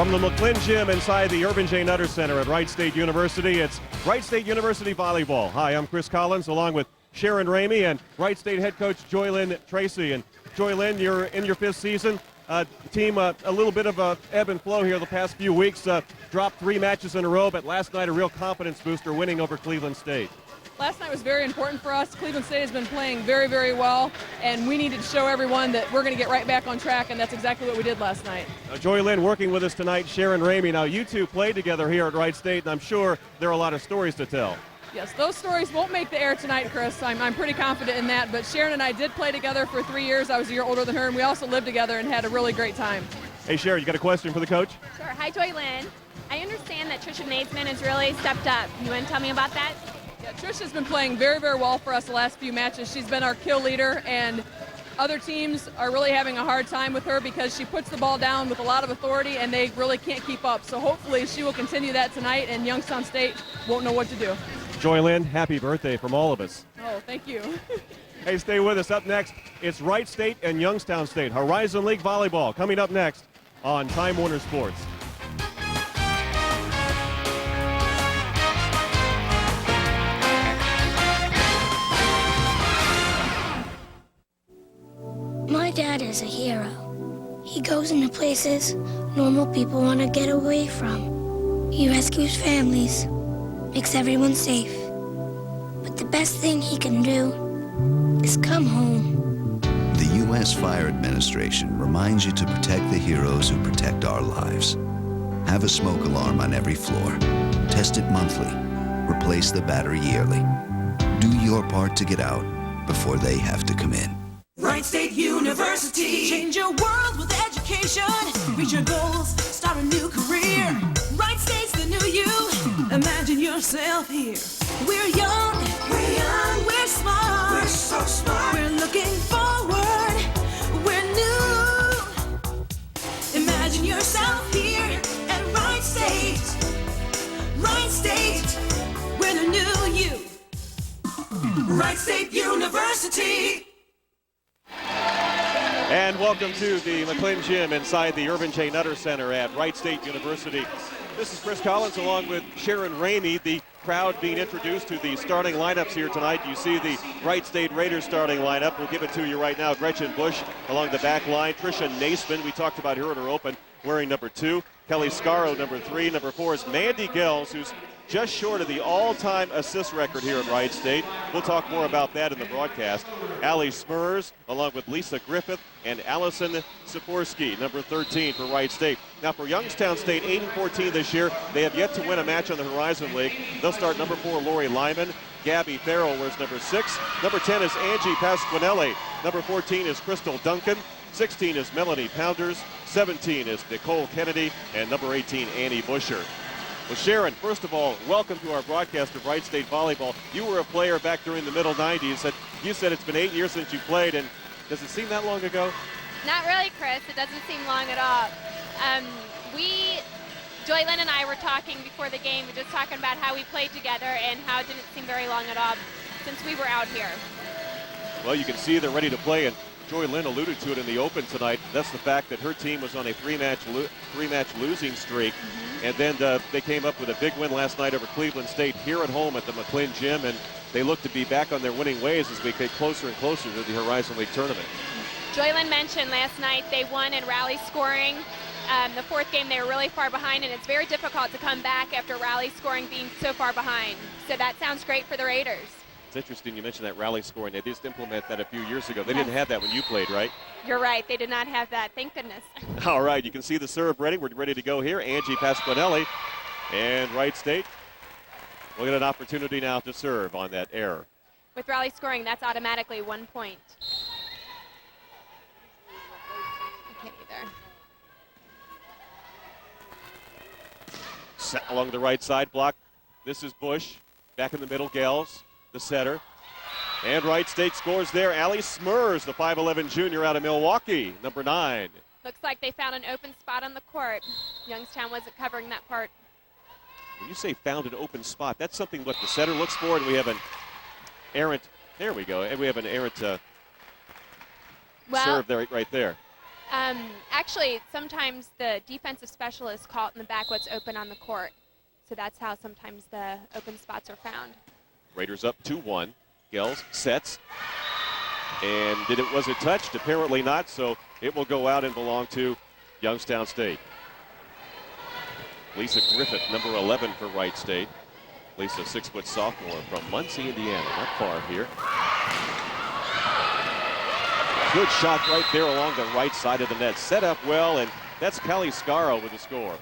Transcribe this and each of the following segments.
From the McClin Gym inside the Irvin J. Nutter Center at Wright State University, it's Wright State University Volleyball. Hi, I'm Chris Collins along with Sharon Ramey and Wright State head coach Joylyn Tracy. And Joylyn, you're in your 5th season. Team, a little bit of a ebb and flow here the past few weeks. Dropped 3 matches in a row, but last night a real confidence booster, winning over Cleveland State. Last night was very important for us. Cleveland State has been playing very, very well, and we needed to show everyone that we're going to get right back on track, and that's exactly what we did last night. Joylyn working with us tonight, Sharon Ramey. Now, you two played together here at Wright State, and I'm sure there are a lot of stories to tell. Yes, those stories won't make the air tonight, Chris. I'm pretty confident in that, but Sharon and I did play together for 3 years. I was a year older than her, and we also lived together and had a really great time. Hey, Sharon, you got a question for the coach? Sure. Hi, Joylyn. I understand that Trisha Naismith has really stepped up. You want to tell me about that? Yeah, Trisha's been playing very, very well for us the last few matches. She's been our kill leader, and other teams are really having a hard time with her because she puts the ball down with a lot of authority, and they really can't keep up. So hopefully she will continue that tonight, and Youngstown State won't know what to do. Joylyn, happy birthday from all of us. Oh, thank you. Hey, stay with us. Up next, it's Wright State and Youngstown State. Horizon League Volleyball coming up next on Time Warner Sports. My dad is a hero. He goes into places normal people want to get away from. He rescues families, makes everyone safe. But the best thing he can do is come home. The U.S. Fire Administration reminds you to protect the heroes who protect our lives. Have a smoke alarm on every floor. Test it monthly. Replace the battery yearly. Do your part to get out before they have to come in. Wright State University. Change your world with education. Reach your goals, start a new career. Wright State's the new you. Imagine yourself here. We're young, we're smart. We're so smart. We're looking forward. We're new. Imagine yourself here at Wright State. Wright State, we're the new you. Wright State University. And welcome to the McClin Gym inside the Irvin J. Nutter Center at Wright State University. This is Chris Collins along with Sharon Ramey. The crowd being introduced to the starting lineups here tonight. You see the Wright State Raiders starting lineup. We'll give it to you right now. Gretchen Bush along the back line. Trisha Naismith, we talked about her in her open, wearing number 2. Kelly Scarro, number 3. Number 4 is Mandy Gels, who's just short of the all-time assist record here at Wright State. We'll talk more about that in the broadcast. Allie Smurs, along with Lisa Griffith and Allison Sikorsky, number 13 for Wright State. Now for Youngstown State, 8-14 this year. They have yet to win a match on the Horizon League. They'll start number 4, Lori Lyman. Gabby Farrell wears number 6. Number 10 is Angie Pasquinelli. Number 14 is Crystal Duncan. 16 is Melanie Pounders. 17 is Nicole Kennedy. And number 18, Annie Busher. Well, Sharon, first of all, welcome to our broadcast of Wright State Volleyball. You were a player back during the middle 90s. You said it's been 8 years since you played, and does it seem that long ago? Not really, Chris. It doesn't seem long at all. Joylyn and I were talking before the game. We were just talking about how we played together and how it didn't seem very long at all since we were out here. Well, you can see they're ready to play, and Joylyn alluded to it in the open tonight. That's the fact that her team was on a three-match losing streak. And then they came up with a big win last night over Cleveland State here at home at the McClin Gym, and they look to be back on their winning ways as we get closer and closer to the Horizon League tournament. Joylyn mentioned last night they won in rally scoring. The 4th game they were really far behind, and it's very difficult to come back after rally scoring being so far behind. So that sounds great for the Raiders. It's interesting you mentioned that rally scoring. They just implemented that a few years ago. They didn't have that when you played, right? You're right. They did not have that. Thank goodness. All right. You can see the serve ready. We're ready to go here. Angie Pasquinelli and Wright State will get an opportunity now to serve on that error. With rally scoring, that's automatically 1 point. Okay, either. Set along the right side block. This is Bush. Back in the middle, Gels, the setter. And Wright State scores there. Allie Smurs, the 5'11 junior out of Milwaukee, number 9. Looks like they found an open spot on the court. Youngstown wasn't covering that part. When you say found an open spot, that's something what the setter looks for, and we have an errant, there we go, and we have an errant serve there, right there. Actually, sometimes the defensive specialist caught in the back what's open on the court. So that's how sometimes the open spots are found. Raiders up 2-1. Gels sets. And was it touched? Apparently not, so it will go out and belong to Youngstown State. Lisa Griffith, number 11 for Wright State. Lisa, 6-foot sophomore from Muncie, Indiana, not far here. Good shot right there along the right side of the net. Set up well, and that's Kelly Scaro with the score.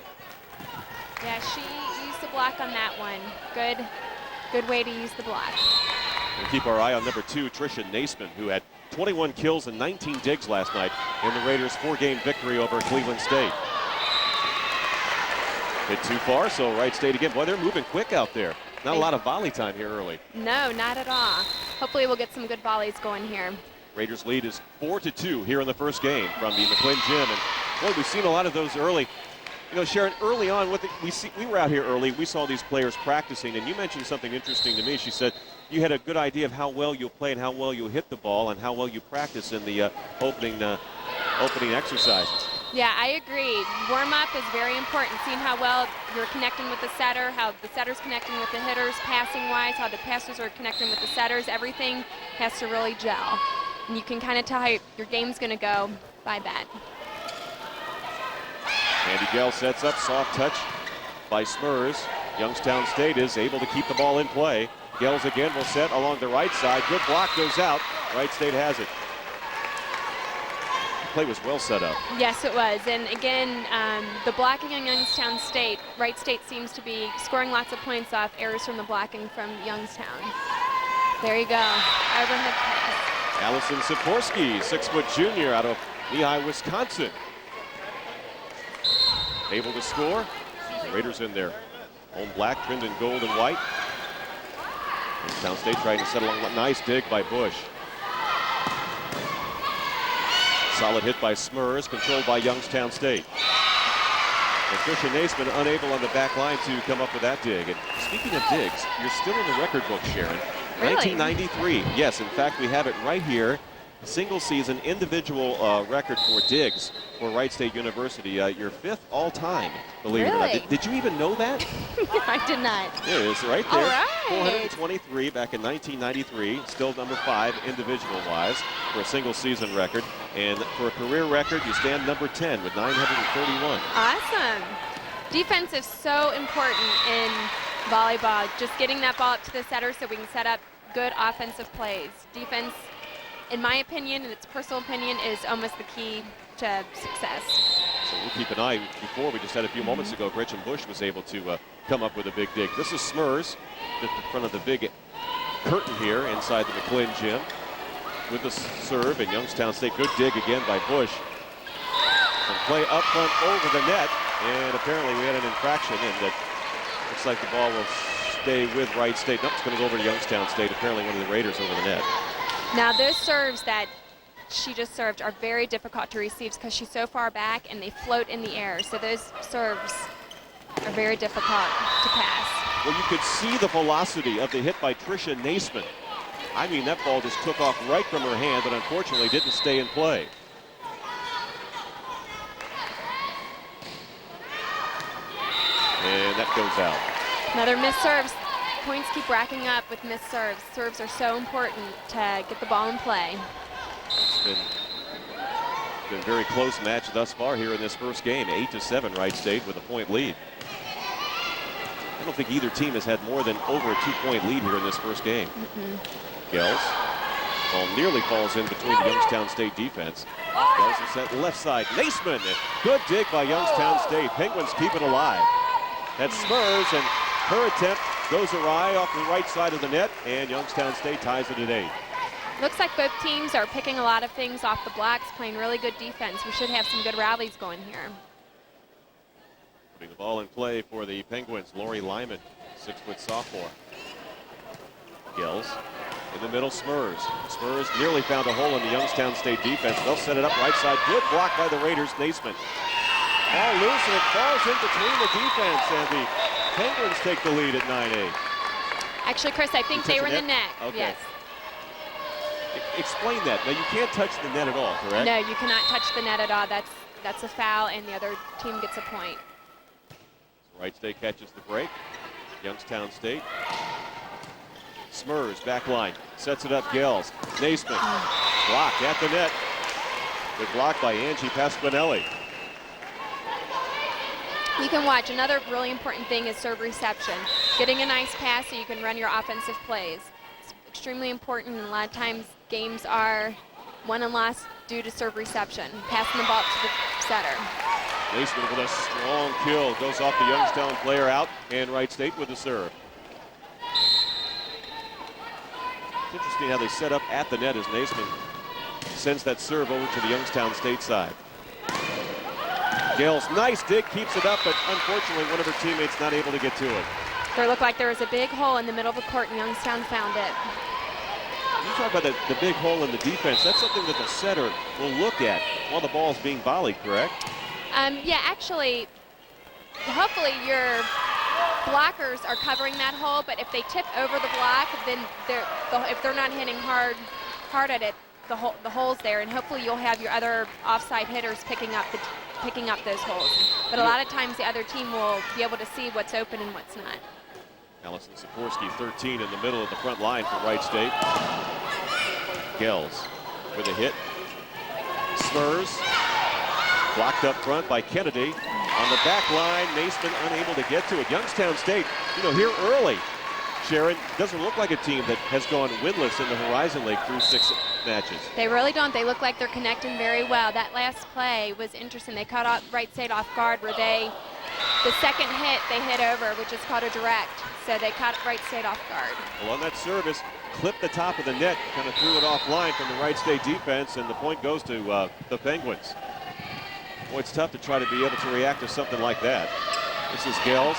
Yeah, she used the block on that one. Good way to use the block. We'll keep our eye on number 2, Tricia Naismith, who had 21 kills and 19 digs last night in the Raiders' 4-game victory over Cleveland State. Hit too far, so Wright State again. Boy, they're moving quick out there. Not a lot of volley time here early. No, not at all. Hopefully we'll get some good volleys going here. Raiders lead is 4-2 here in the first game from the McLean Gym. And boy, we've seen a lot of those early. You know, Sharon, early on, we were out here early. We saw these players practicing, and you mentioned something interesting to me. She said you had a good idea of how well you'll play and how well you'll hit the ball and how well you practice in the opening exercises. Yeah, I agree. Warm-up is very important. Seeing how well you're connecting with the setter, how the setter's connecting with the hitters, passing-wise, how the passers are connecting with the setters. Everything has to really gel. And you can kind of tell how your game's going to go by that. Andy Gell sets up, soft touch by Smurs. Youngstown State is able to keep the ball in play. Gels again will set along the right side. Good block goes out. Wright State has it. The play was well set up. Yes, it was. And again, the blocking on Youngstown State, Wright State seems to be scoring lots of points off errors from the blocking from Youngstown. There you go. Overhead pass. Allison Sikorsky, 6-foot junior out of Lehigh, Wisconsin. Able to score. The Raiders in there. Home black, trimmed in gold and white. Youngstown State trying to settle on a nice dig by Bush. Solid hit by Smurs, controlled by Youngstown State. And Tricia Naismith unable on the back line to come up with that dig. And speaking of digs, you're still in the record book, Sharon. Really? 1993. Yes, in fact, we have it right here. Single season individual record for digs for Wright State University. Your 5th all time, believe it or not. Did you even know that? I did not. There it is, right there. All right. 423 back in 1993. Still number 5 individual-wise for a single season record. And for a career record, you stand number 10 with 931. Awesome. Defense is so important in volleyball. Just getting that ball up to the setter so we can set up good offensive plays. Defense, in my opinion, and it's personal opinion, is almost the key to success. So we'll keep an eye. Before, we just had a few moments ago, Gretchen Bush was able to come up with a big dig. This is Smurs just in front of the big curtain here inside the McLean Gym with the serve, and Youngstown State, good dig again by Bush. And play up front over the net, and apparently we had an infraction, and it looks like the ball will stay with Wright State. Nope, it's going to go over to Youngstown State, apparently one of the Raiders over the net. Now those serves that she just served are very difficult to receive because she's so far back and they float in the air. So those serves are very difficult to pass. Well, you could see the velocity of the hit by Tricia Naismith. I mean, that ball just took off right from her hand, but unfortunately didn't stay in play. And that goes out. Another missed serves. Points keep racking up with missed serves. Serves are so important to get the ball in play. It's been a very close match thus far here in this first game. 8-7 Wright State with a point lead. I don't think either team has had more than over a 2-point lead here in this first game. Gels. Ball nearly falls in between the Youngstown State defense. Gels is set left side. Naismith. Good dig by Youngstown State. Penguins keep it alive. That's Smurs, and her attempt goes awry off the right side of the net, and Youngstown State ties it at 8. Looks like both teams are picking a lot of things off the blocks, playing really good defense. We should have some good rallies going here. Putting the ball in play for the Penguins, Lori Lyman, 6-foot sophomore. Gels in the middle, Smurs. Smurs nearly found a hole in the Youngstown State defense. They'll set it up right side. Good block by the Raiders, Naismith. All loose, and it falls in between the defense, and the Penguins take the lead at 9-8. Actually, Chris, I think they were in the net. Okay. Yes. Explain that. Now, you can't touch the net at all, correct? No, you cannot touch the net at all. That's a foul, and the other team gets a point. Wright State catches the break. Youngstown State. Smurs, back line, sets it up, Gales. Naismith, blocked at the net. Good block by Angie Pasquinelli. You can watch. Another really important thing is serve reception. Getting a nice pass so you can run your offensive plays. It's extremely important, and a lot of times games are won and lost due to serve reception. Passing the ball to the setter. Naismith with a strong kill. Goes off the Youngstown player out, and Wright State with the serve. It's interesting how they set up at the net as Naismith sends that serve over to the Youngstown State side. Gales, nice dig, keeps it up, but unfortunately one of her teammates not able to get to it. There looked like there was a big hole in the middle of the court, and Youngstown found it. You talk about the big hole in the defense. That's something that the setter will look at while the ball is being volleyed, correct? Yeah, actually, hopefully your blockers are covering that hole, but if they tip over the block, then if they're not hitting hard at it, the hole's there, and hopefully you'll have your other offside hitters picking up those holes. But a lot of times the other team will be able to see what's open and what's not. Allison Sikorsky, 13 in the middle of the front line for Wright State. Gales with a hit. Smurs, blocked up front by Kennedy. On the back line, Naismith unable to get to it. Youngstown State, here early, Sharon, doesn't look like a team that has gone winless in the Horizon League through 6 matches. They really don't. They look like they're connecting very well. That last play was interesting. They caught Wright State off guard where the second hit they hit over, which is called a direct. So they caught Wright State off guard. Well, on that service, clipped the top of the net, kind of threw it offline from the Wright State defense, and the point goes to the Penguins. Boy, it's tough to try to be able to react to something like that. This is Gales.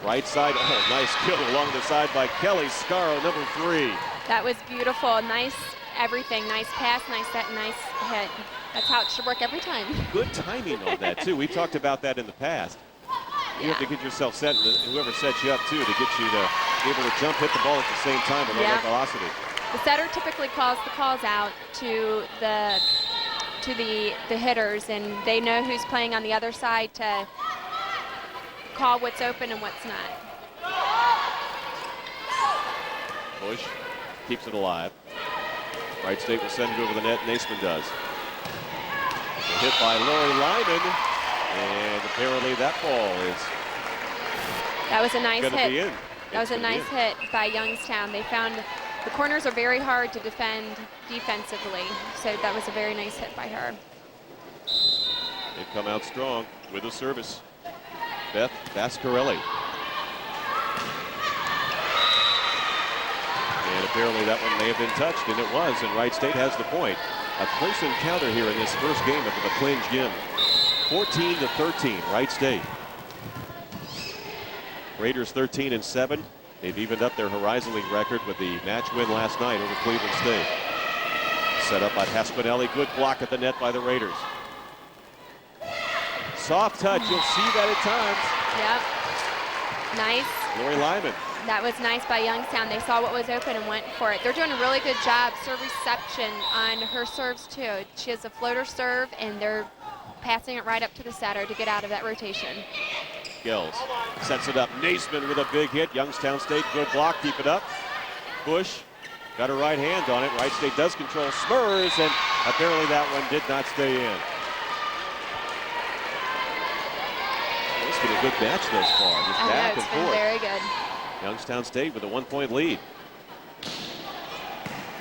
Right side, nice kill along the side by Kelly Scarro, number 3. That was beautiful. Nice everything. Nice pass, nice set, nice hit. That's how it should work every time. Good timing on that, too. We've talked about that in the past. You have to get yourself set, and whoever sets you up, too, to get you to be able to jump, hit the ball at the same time with all that velocity. The setter typically calls the calls out to the hitters, and they know who's playing on the other side to call what's open and what's not. Bush keeps it alive. Wright State will send it over the net. Naismith does. A hit by Lori Lyman, and apparently that ball is That was a nice going to hit. be in. That was a nice hit by Youngstown. They found the corners are very hard to defend defensively, so that was a very nice hit by her. They've come out strong with a service. Beth Vascarelli. And apparently that one may have been touched, and it was, and Wright State has the point. A close encounter here in this first game at the McClinch Gym. 14-13, Wright State. Raiders 13-7. They've evened up their Horizon League record with the match win last night over Cleveland State. Set up by Pasquinelli. Good block at the net by the Raiders. Soft touch. You'll see that at times. Yep. Nice. Lori Lyman. That was nice by Youngstown. They saw what was open and went for it. They're doing a really good job serve reception on her serves too. She has a floater serve, and they're passing it right up to the setter to get out of that rotation. Gills sets it up. Naismith with a big hit. Youngstown State, good block, keep it up. Bush got her right hand on it. Wright State does control. Smurs, and apparently that one did not stay in. This has been a good match thus far. Just back and it's been forth. very good. Youngstown State with a 1-point lead.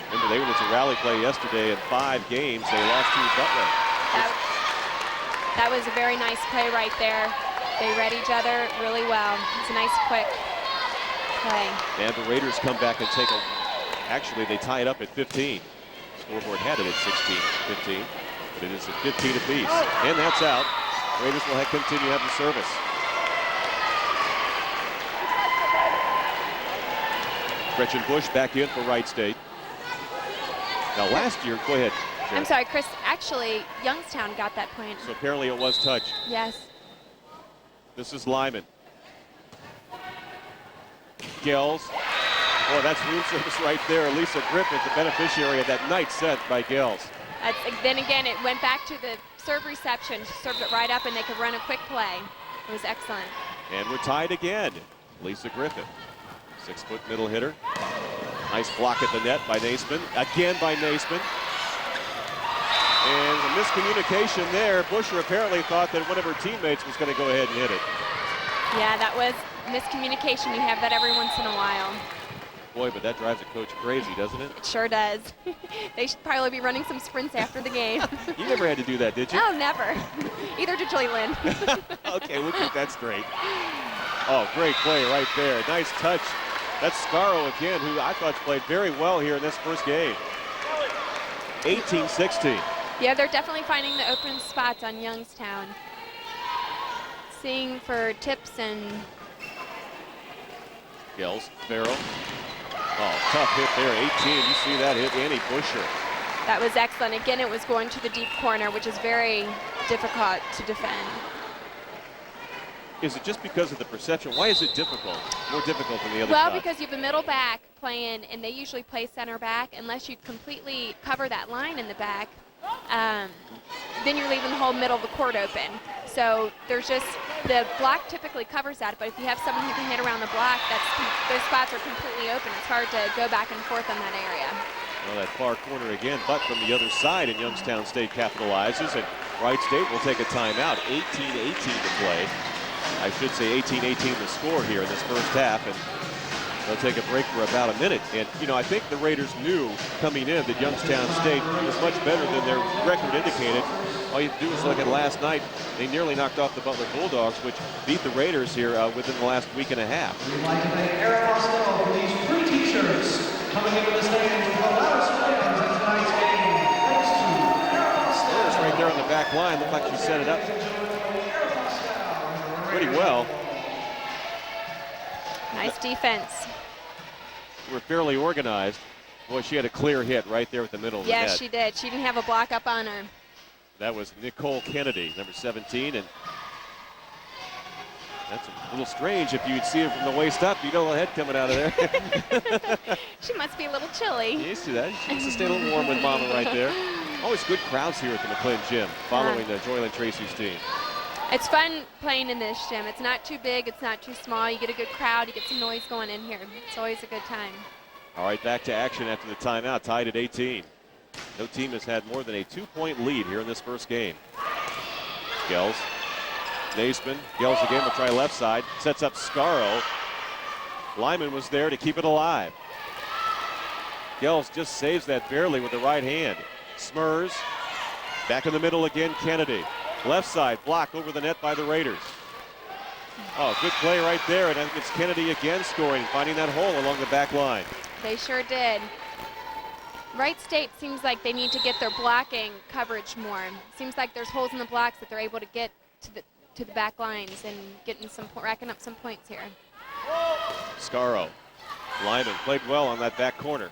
Remember, they went into rally play yesterday in 5 games. They lost to Butler. That was a very nice play right there. They read each other really well. It's a nice, quick play. And the Raiders come back and take a... Actually, they tie it up at 15. Scoreboard had it at 16-15, but it is at 15 apiece. And that's out. Raiders will continue to have the service. Gretchen Bush back in for Wright State. Now last year, go ahead. Sharon. I'm sorry, Chris. Actually, Youngstown got that point. So apparently it was touched. Yes. This is Lyman. Gills. Boy, that's room service right there. Lisa Griffith, the beneficiary of that nice set by Gels. Then again, it went back to the serve reception. She served it right up, and they could run a quick play. It was excellent. And we're tied again. Lisa Griffith, 6-foot middle hitter. Nice block at the net by Naismith. Again by Naismith. And a miscommunication there. Busher apparently thought that one of her teammates was going to go ahead and hit it. Yeah, that was miscommunication. You have that every once in a while. Boy, but that drives a coach crazy, doesn't it? It sure does. They should probably be running some sprints after the game. You never had to do that, did you? Oh, never. Either did Joylyn. Okay, we'll keep that straight. Oh, great play right there. Nice touch. That's Scarrow again, who I thought played very well here in this first game. 18-16. Yeah, they're definitely finding the open spots on Youngstown. Seeing for tips and... Gels, Farrell. Oh, tough hit there, 18. You see that hit, Annie Busher. That was excellent. Again, it was going to the deep corner, which is very difficult to defend. Is it just because of the perception? Why is it difficult? More difficult than the other Well, shots? because you have a middle back playing, and they usually play center back. Unless you completely cover that line in the back, then you're leaving the whole middle of the court open. So there's just, the block typically covers that, but if you have someone who can hit around the block, those spots are completely open. It's hard to go back and forth on that area. Well, that far corner again, but from the other side, and Youngstown State capitalizes, and Wright State will take a timeout. 18-18 to play. I should say 18-18 the score here in this first half, and they'll take a break for about a minute. And, you know, I think the Raiders knew coming in that Youngstown State was much better than their record indicated. All you have to do is look at last night. They nearly knocked off the Butler Bulldogs, which beat the Raiders here within the last week and a half. We'd like to thank Eric Costello for these free t-shirts coming into the stands for the loudest fans at tonight's game. Thanks to Eric Costello. There's right there on the back line. Looked like she set it up pretty well. Nice defense. We're fairly organized. Boy, she had a clear hit right there at the middle of the net. Yes, she did. She didn't have a block up on her. That was Nicole Kennedy, number 17, and that's a little strange. If you'd see her from the waist up, you'd know the head coming out of there. She must be a little chilly. You see that? She needs to stay a little warm with Mama right there. Always good crowds here at the McLean Gym, following Joylyn Tracy's team. It's fun playing in this gym. It's not too big, it's not too small. You get a good crowd, you get some noise going in here. It's always a good time. All right, back to action after the timeout, tied at 18. No team has had more than a 2-point lead here in this first game. Gels, Naismith, Gels again will try left side, sets up Scarrow. Lyman was there to keep it alive. Gels just saves that barely with the right hand. Smurs, back in the middle again, Kennedy. Left side, block over the net by the Raiders. Oh, good play right there, and I think it's Kennedy again scoring, finding that hole along the back line. They sure did. Wright State seems like they need to get their blocking coverage more. Seems like there's holes in the blocks that they're able to get to the back lines and racking up some points here. Scarrow, Lyman played well on that back corner.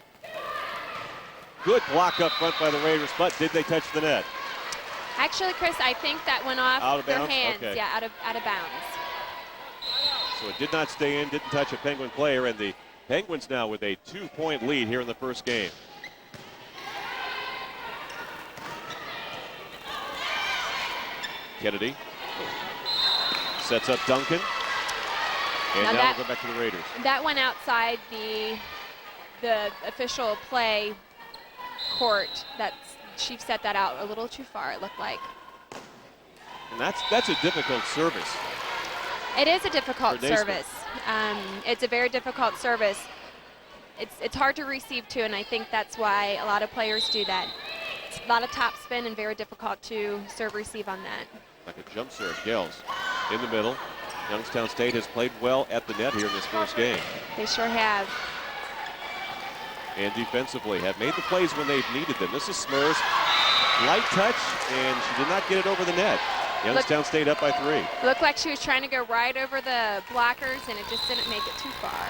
Good block up front by the Raiders, but did they touch the net? Actually, Chris, I think that went off Out of their bounds? hands. Okay. Yeah, out of bounds. So it did not stay in, didn't touch a Penguin player, and the Penguins now with a 2-point lead here in the first game. Kennedy sets up Duncan, and now we'll go back to the Raiders. That went outside the official play court. She set that out a little too far, it looked like. And that's a difficult service. It is a difficult service. It's a very difficult service. It's hard to receive too, and I think that's why a lot of players do that. It's a lot of top spin and very difficult to serve receive on that. Like a jump serve. Gels in the middle. Youngstown State has played well at the net here in this first game. They sure have. And defensively have made the plays when they've needed them. This is Smurs. Light touch, and she did not get it over the net. Youngstown State up by 3. Looked like she was trying to go right over the blockers, and it just didn't make it too far.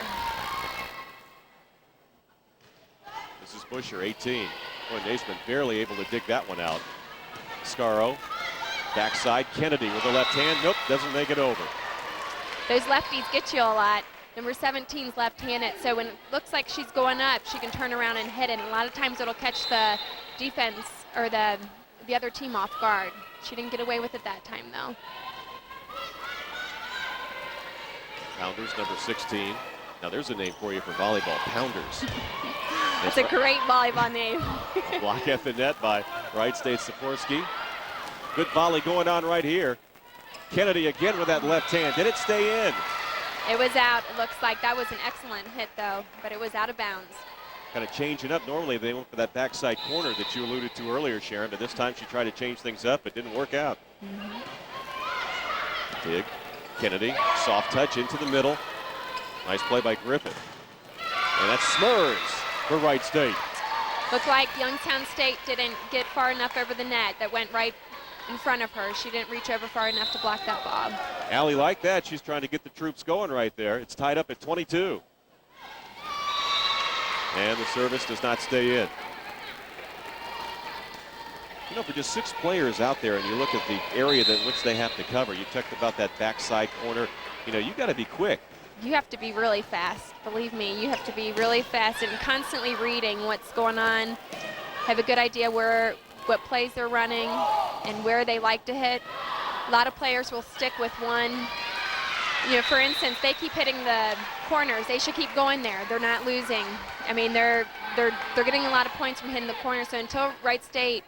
This is Busher, 18. Boy, Naismith barely able to dig that one out. Scarrow, backside, Kennedy with the left hand. Nope, doesn't make it over. Those lefties get you a lot. Number 17's left-handed, so when it looks like she's going up, she can turn around and hit it. And a lot of times it'll catch the defense or the other team off guard. She didn't get away with it that time, though. Pounders, number 16. Now there's a name for you for volleyball, Pounders. That's a great volleyball name. Block at the net by Wright State Sikorsky. Good volley going on right here. Kennedy again with that left hand. Did it stay in? It was out. It looks like that was an excellent hit, though, but it was out of bounds. Kind of changing up. Normally they went for that backside corner that you alluded to earlier, Sharon, but this time she tried to change things up. It didn't work out. Dig. Kennedy, soft touch into the middle. Nice play by Griffin. And that's Smurs for Wright State. Looked like Youngstown State didn't get far enough over the net. That went right in front of her. She didn't reach over far enough to block that ball. Allie like that. She's trying to get the troops going right there. It's tied up at 22. And the service does not stay in. You know, for just 6 players out there and you look at the area in which they have to cover, you talked about that backside corner. You know, you got to be quick. You have to be really fast. Believe me, you have to be really fast and constantly reading what's going on. Have a good idea what plays they're running and where they like to hit. A lot of players will stick with one. You know, for instance, they keep hitting the corners. They should keep going there. They're not losing. I mean, they're getting a lot of points from hitting the corner. So until Wright State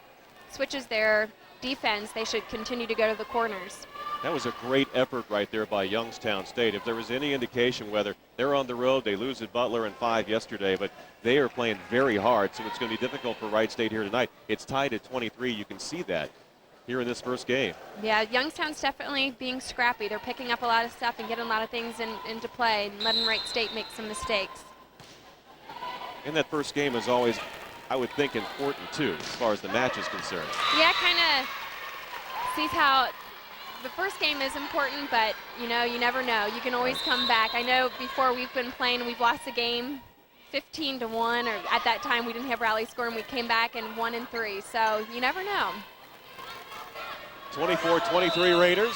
switches their defense, they should continue to go to the corners. That was a great effort right there by Youngstown State. If there was any indication, whether they're on the road, they lose at Butler in 5 yesterday, but they are playing very hard, so it's going to be difficult for Wright State here tonight. It's tied at 23. You can see that here in this first game. Yeah, Youngstown's definitely being scrappy. They're picking up a lot of stuff and getting a lot of things into play and letting Wright State make some mistakes. And that first game is always, I would think, important too, as far as the match is concerned. Yeah, kind of sees how the first game is important, but you know, you never know. You can always come back. I know before we've been playing, we've lost a game 15-1, or at that time we didn't have rally score, and we came back and 1-3. So you never know. 24-23 Raiders.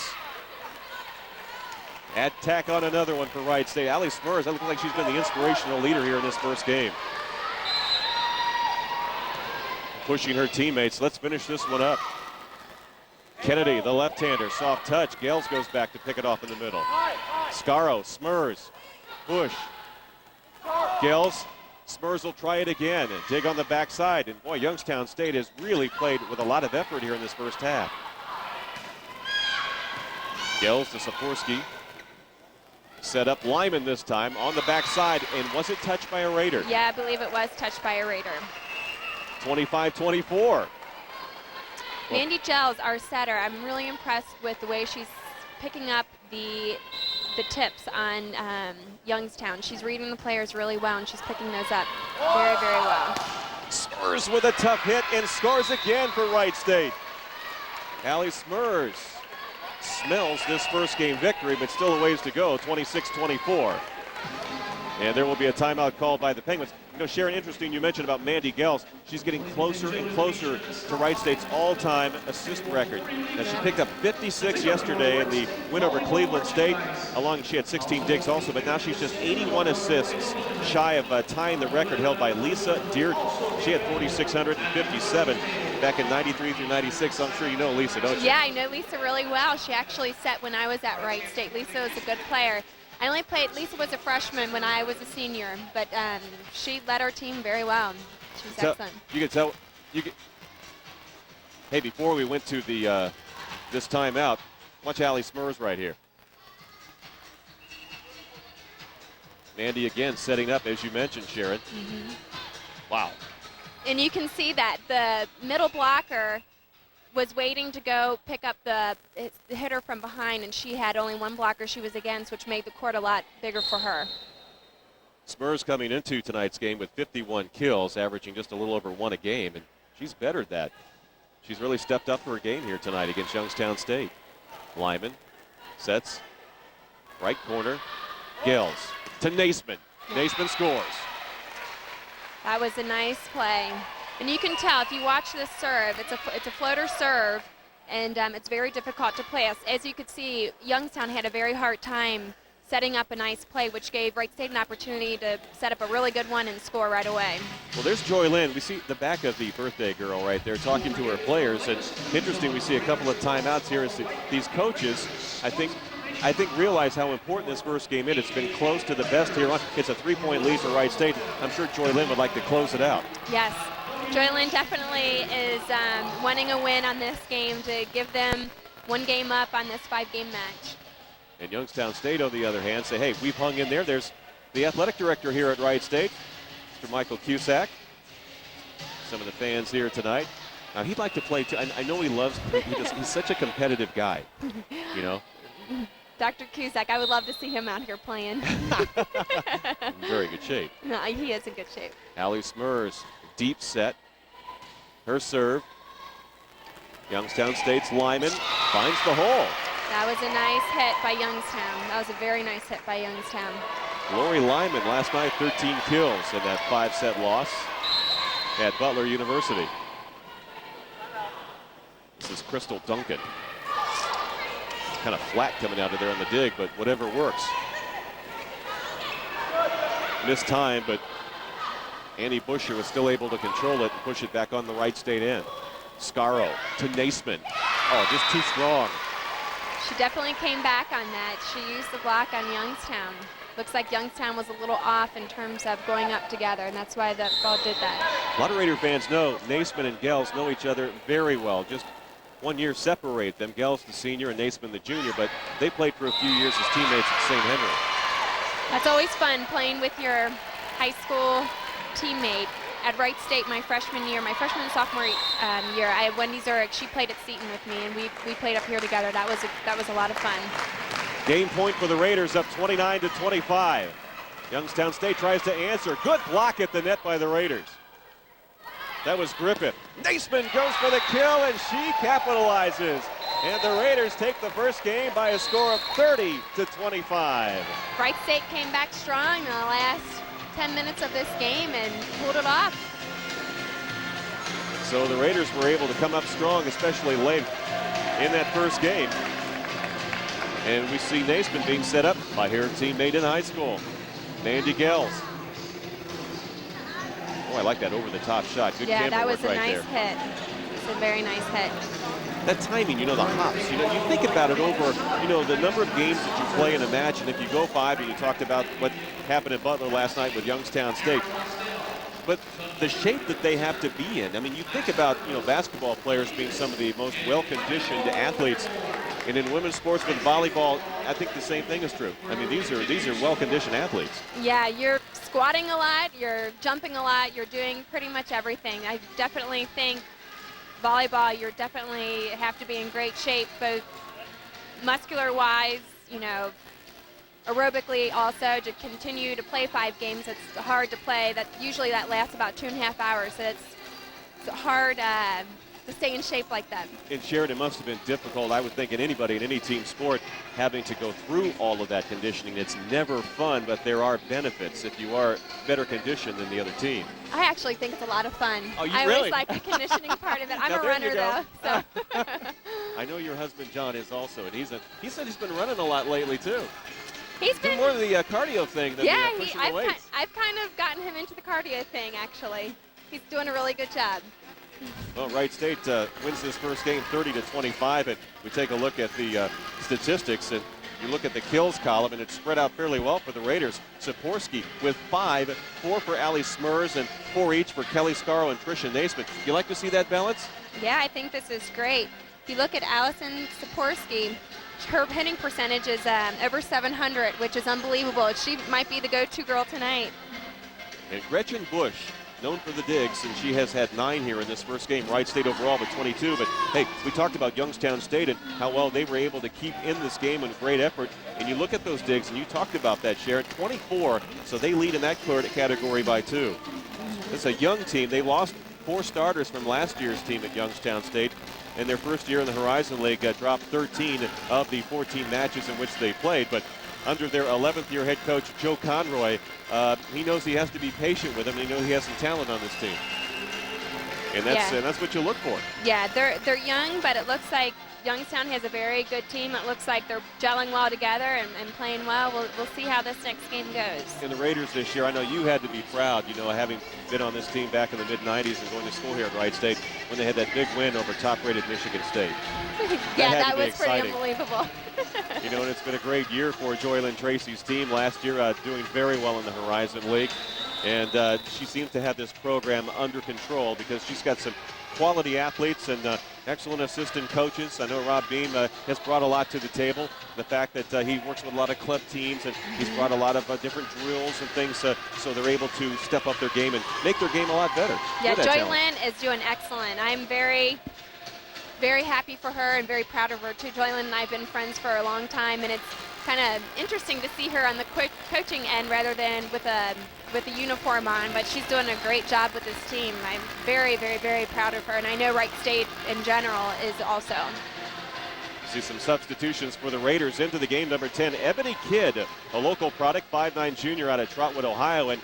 Add tack on another one for Wright State. Allie Smurs, that looks like she's been the inspirational leader here in this first game. Pushing her teammates. Let's finish this one up. Kennedy, the left-hander, soft touch. Gales goes back to pick it off in the middle. Scaro, Smurs, push. Gales, Smurs will try it again and dig on the backside. And boy, Youngstown State has really played with a lot of effort here in this first half. Gales to Sikorsky. Set up Lyman this time on the backside, and was it touched by a Raider? Yeah, I believe it was touched by a Raider. 25-24. Mandy Gels, our setter, I'm really impressed with the way she's picking up the tips on Youngstown. She's reading the players really well, and she's picking those up very, very well. Smurs with a tough hit and scores again for Wright State. Allie Smurs smells this first game victory, but still a ways to go, 26-24. And there will be a timeout called by the Penguins. You know, Sharon, interesting you mentioned about Mandy Gels. She's getting closer and closer to Wright State's all-time assist record. Now, she picked up 56 yesterday in the win over Cleveland State. She had 16 digs also, but now she's just 81 assists shy of tying the record held by Lisa Dearden. She had 4,657 back in 93 through 96. I'm sure you know Lisa, don't you? Yeah, I know Lisa really well. She actually set when I was at Wright State. Lisa was a good player. I only played, Lisa was a freshman when I was a senior, but she led our team very well. She was excellent. You can tell, hey, before we went to the this timeout, watch Allie Smurs right here. Mandy again setting up, as you mentioned, Sharon. Wow. And you can see that the middle blocker was waiting to go pick up the hitter from behind, and she had only one blocker she was against, which made the court a lot bigger for her. Smurs coming into tonight's game with 51 kills, averaging just a little over 1 a game, and she's bettered that. She's really stepped up her game here tonight against Youngstown State. Lyman sets, right corner, Gales to Naismith. Naismith scores. That was a nice play. And you can tell if you watch this serve, it's a floater serve, and it's very difficult to play. As you could see, Youngstown had a very hard time setting up a nice play, which gave Wright State an opportunity to set up a really good one and score right away. Well, there's Joy Lynn. We see the back of the birthday girl right there talking to her players. And interesting, we see a couple of timeouts here as these coaches, I think realize how important this first game is. It's been close to the best here. It's a 3-point lead for Wright State. I'm sure Joy Lynn would like to close it out. Yes, Joy Lynn definitely is wanting a win on this game to give them one game up on this 5-game match. And Youngstown State, on the other hand, say, hey, we've hung in there. There's the athletic director here at Wright State, Mr. Michael Cusack. Some of the fans here tonight. Now, he'd like to play, too. I know he loves, he's such a competitive guy, you know. Dr. Cusack, I would love to see him out here playing. In very good shape. No, he is in good shape. Allie Smurs, deep set. Her serve. Youngstown State's Lyman finds the hole. That was a nice hit by Youngstown. That was a very nice hit by Youngstown. Lori Lyman last night, 13 kills in that 5-set loss at Butler University. This is Crystal Duncan. Kind of flat coming out of there on the dig, but whatever works. Missed time, but Annie Busher was still able to control it and push it back on the Wright State end. Scaro to Naismith. Oh, just too strong. She definitely came back on that. She used the block on Youngstown. Looks like Youngstown was a little off in terms of going up together, and that's why the ball did that. A lot of Raider fans know Naismith and Gels know each other very well. Just 1 year separate them. Gels the senior and Naismith the junior, but they played for a few years as teammates at St. Henry. That's always fun, playing with your high school teammate. At Wright State, my freshman and sophomore year, I had Wendy Zurich. She played at Seton with me, and we played up here together. That was a lot of fun. Game point for the Raiders, up 29-25. Youngstown State tries to answer. Good block at the net by the Raiders. That was Griffith. Naismith goes for the kill, and she capitalizes. And the Raiders take the first game by a score of 30-25. Wright State came back strong in the last 10 minutes of this game and pulled it off. So the Raiders were able to come up strong, especially late in that first game. And we see Naismith being set up by her teammate in high school, Mandy Gels. Oh, I like that over-the-top shot. Good camera that was work a right nice there. hit. It's a very nice hit. That timing, you know, the hops, you know, you think about it over, you know, the number of games that you play in a match, and if you go 5, and you talked about what happened at Butler last night with Youngstown State, but the shape that they have to be in. I mean, you think about, you know, basketball players being some of the most well-conditioned athletes, and in women's sports with volleyball, I think the same thing is true. I mean, these are well-conditioned athletes. Yeah, you're squatting a lot, you're jumping a lot, you're doing pretty much everything. I definitely think volleyball, you definitely have to be in great shape, both muscular-wise, you know, aerobically also, to continue to play 5 games. It's hard to play. Usually that lasts about 2.5 hours, so it's hard to stay in shape like that. And Sharon, it must have been difficult, I would think, in anybody in any team sport, having to go through all of that conditioning. It's never fun, but there are benefits if you are better conditioned than the other team. I actually think it's a lot of fun. Oh, you I really? always like the conditioning part of it. I'm Now, a there you runner, go. though. So. I know your husband, John, is also, and he said he's been running a lot lately, too. He's been more of the cardio thing than the pushing the weights. I've kind of gotten him into the cardio thing, actually. He's doing a really good job. Well, Wright State wins this first game 30-25, and we take a look at the statistics, and you look at the kills column, and it's spread out fairly well for the Raiders. Saporsky with 5, 4 for Allie Smurs, and 4 each for Kelly Scaro and Tricia Naismith. You like to see that balance? Yeah, I think this is great. If you look at Allison Saporsky, her hitting percentage is over 700, which is unbelievable. She might be the go-to girl tonight. And Gretchen Bush, known for the digs, and she has had 9 here in this first game. Wright State overall with 22, but hey, we talked about Youngstown State and how well they were able to keep in this game with great effort, and you look at those digs, and you talked about that, Sharon, 24, so they lead in that category by 2. It's a young team. They lost 4 starters from last year's team at Youngstown State. In their first year in the Horizon League, dropped 13 of the 14 matches in which they played, but under their 11th year head coach, Joe Conroy, he knows he has to be patient with him, and he knows he has some talent on this team. And that's what you look for. Yeah, they're young, but it looks like Youngstown has a very good team. It looks like they're gelling well together and playing well. We'll see how this next game goes. And the Raiders this year, I know you had to be proud, you know, having been on this team back in the mid-'90s and going to school here at Wright State when they had that big win over top-rated Michigan State. Yeah, that was exciting. pretty unbelievable. You know, and it's been a great year for Joylyn Tracy's team. Last year, doing very well in the Horizon League. And she seems to have this program under control because she's got some quality athletes and excellent assistant coaches. I know Rob Beam has brought a lot to the table. The fact that he works with a lot of club teams and he's brought a lot of different drills and things so they're able to step up their game and make their game a lot better. Yeah, Joylyn is doing excellent. I'm very, very happy for her and very proud of her too. Joylyn and I have been friends for a long time, and it's kind of interesting to see her on the coaching end rather than with a uniform on, but she's doing a great job with this team. I'm very, very, very proud of her, and I know Wright State in general is also. See some substitutions for the Raiders into the game. Number 10, Ebony Kidd, a local product, 5'9" junior out of Trotwood, Ohio. And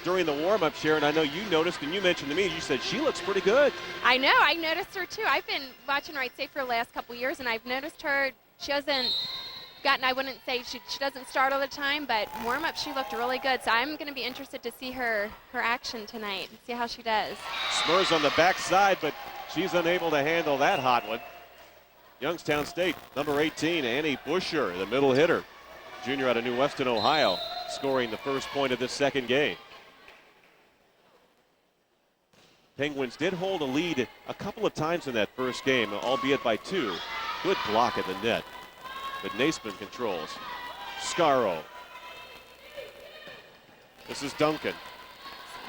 during the warm-up, Sharon, I know you noticed, and you mentioned to me, you said she looks pretty good. I know, I noticed her too. I've been watching Wright State for the last couple years, and I've noticed her. She hasn't gotten, I wouldn't say she doesn't start all the time, but warm-up she looked really good. So I'm going to be interested to see her action tonight and see how she does. Smurs on the backside, but she's unable to handle that hot one. Youngstown State, number 18, Annie Busher, the middle hitter, junior out of New Weston, Ohio, scoring the first point of this second game. Penguins did hold a lead a couple of times in that first game, albeit by 2. Good block at the net. But Naismith controls. Scarro. This is Duncan.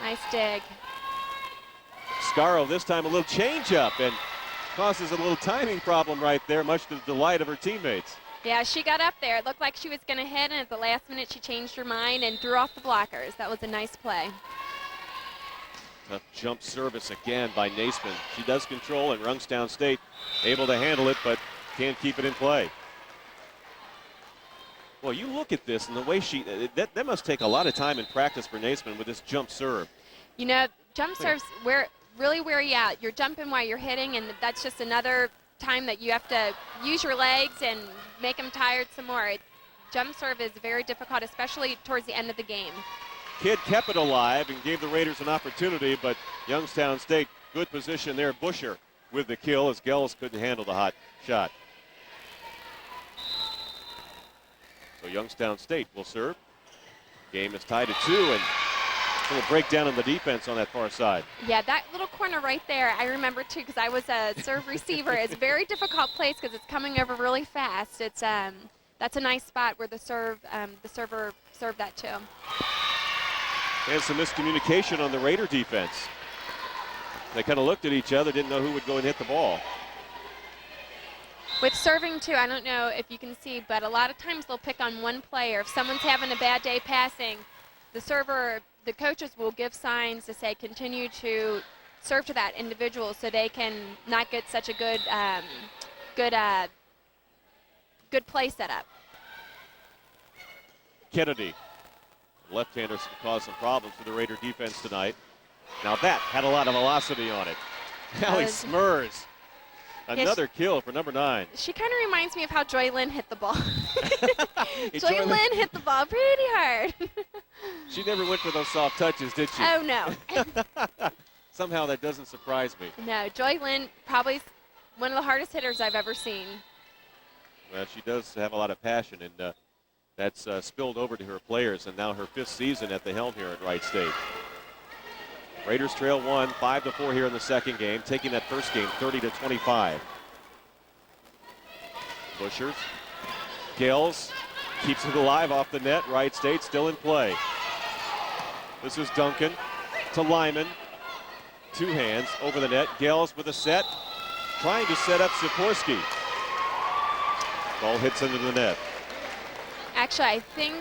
Nice dig. Scarro this time a little changeup and causes a little timing problem right there, much to the delight of her teammates. Yeah, she got up there. It looked like she was going to hit, and at the last minute she changed her mind and threw off the blockers. That was a nice play. Tough jump service again by Naismith. She does control, and Youngstown State able to handle it, but can't keep it in play. Well, you look at this and the way that must take a lot of time and practice for Naismith with this jump serve. You know, jump serves really wear you out. You're jumping while you're hitting, and that's just another time that you have to use your legs and make them tired some more. Jump serve is very difficult, especially towards the end of the game. Kidd kept it alive and gave the Raiders an opportunity, but Youngstown State, good position there. Busher with the kill as Gels couldn't handle the hot shot. So Youngstown State will serve. Game is tied at 2, and a little breakdown on the defense on that far side. Yeah, that little corner right there, I remember too, because I was a serve receiver. It's a very difficult place because it's coming over really fast. It's that's a nice spot where the server served that too. And some miscommunication on the Raider defense. They kind of looked at each other, didn't know who would go and hit the ball. With serving too, I don't know if you can see, but a lot of times they'll pick on one player. If someone's having a bad day passing, the coaches will give signs to say continue to serve to that individual so they can not get such a good play set up. Kennedy, left-handers can cause some problems for the Raider defense tonight. Now that had a lot of velocity on it. Allie Smurs. Another kill for number 9. She kind of reminds me of how Joylyn hit the ball. Joylyn hit the ball pretty hard. She never went for those soft touches, did she? Oh, no. Somehow that doesn't surprise me. No, Joylyn probably one of the hardest hitters I've ever seen. Well, she does have a lot of passion, and that's spilled over to her players, and now her 5th season at the helm here at Wright State. Raiders trail 1, 5-4 here in the second game, taking that first game 30-25. Bushers, Gales keeps it alive off the net. Wright State still in play. This is Duncan to Lyman. 2 hands over the net. Gales with a set, trying to set up Sikorsky. Ball hits into the net. Actually, I think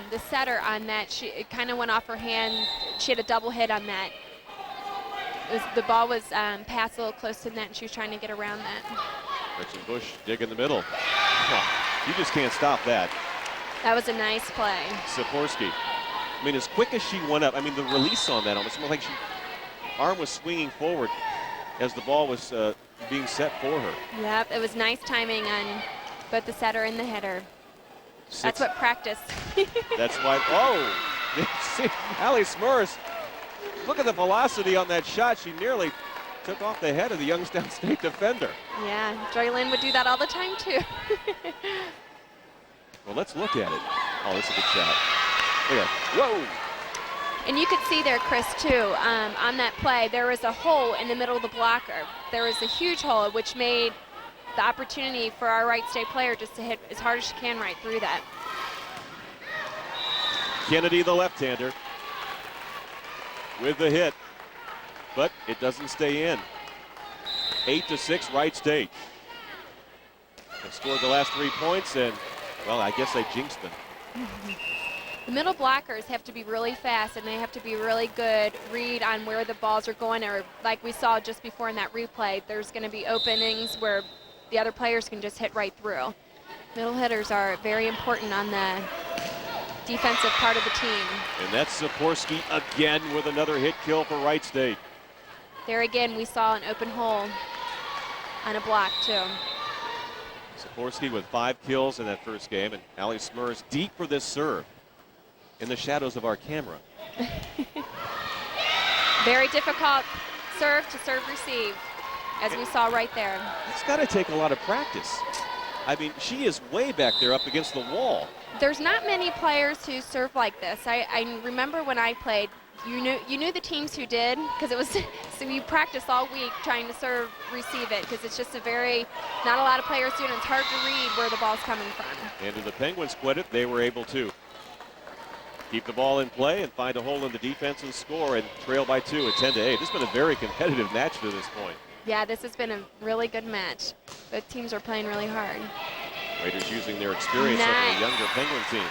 the setter on that, it kind of went off her hand. She had a double hit on that. The ball was passed a little close to the net, and she was trying to get around that. Gretchen Bush dig in the middle. You just can't stop that. That was a nice play. Sikorsky. I mean, as quick as she went up, I mean, the release on that almost looked like arm was swinging forward. as the ball was being set for her. Yep, it was nice timing on both the setter and the hitter. That's what practice. That's why. Oh, see, Allie Smurfs. Look at the velocity on that shot. She nearly took off the head of the Youngstown State defender. Yeah, Joy Lynn would do that all the time too. Well, let's look at it. Oh, that's a good shot. Look at it. Whoa. And you could see there, Chris, too, on that play, there was a hole in the middle of the blocker. There was a huge hole, which made the opportunity for our Wright State player just to hit as hard as she can right through that. Kennedy, the left-hander, with the hit, but it doesn't stay in. 8-6, Wright State. They've scored the last 3 points, and, well, I guess I jinxed them. The middle blockers have to be really fast, and they have to be really good read on where the balls are going, or like we saw just before in that replay, there's going to be openings where the other players can just hit right through. Middle hitters are very important on the defensive part of the team. And that's Sikorsky again with another hit kill for Wright State. There again, we saw an open hole on a block, too. Sikorsky with 5 kills in that first game, and Allie Smurfs deep for this serve in the shadows of our camera. Very difficult serve to serve receive, as we saw right there. It's got to take a lot of practice. I mean, she is way back there up against the wall. There's not many players who serve like this. I remember when I played, you knew the teams who did, because it was so you practice all week trying to serve receive it, because it's just not a lot of players do it, and it's hard to read where the ball's coming from. And to the Penguins' credit, they were able to keep the ball in play and find a hole in the defense and score and trail by 2 at 10-8. This has been a very competitive match to this point. Yeah, this has been a really good match. Both teams are playing really hard. Raiders using their experience over the younger Penguin team.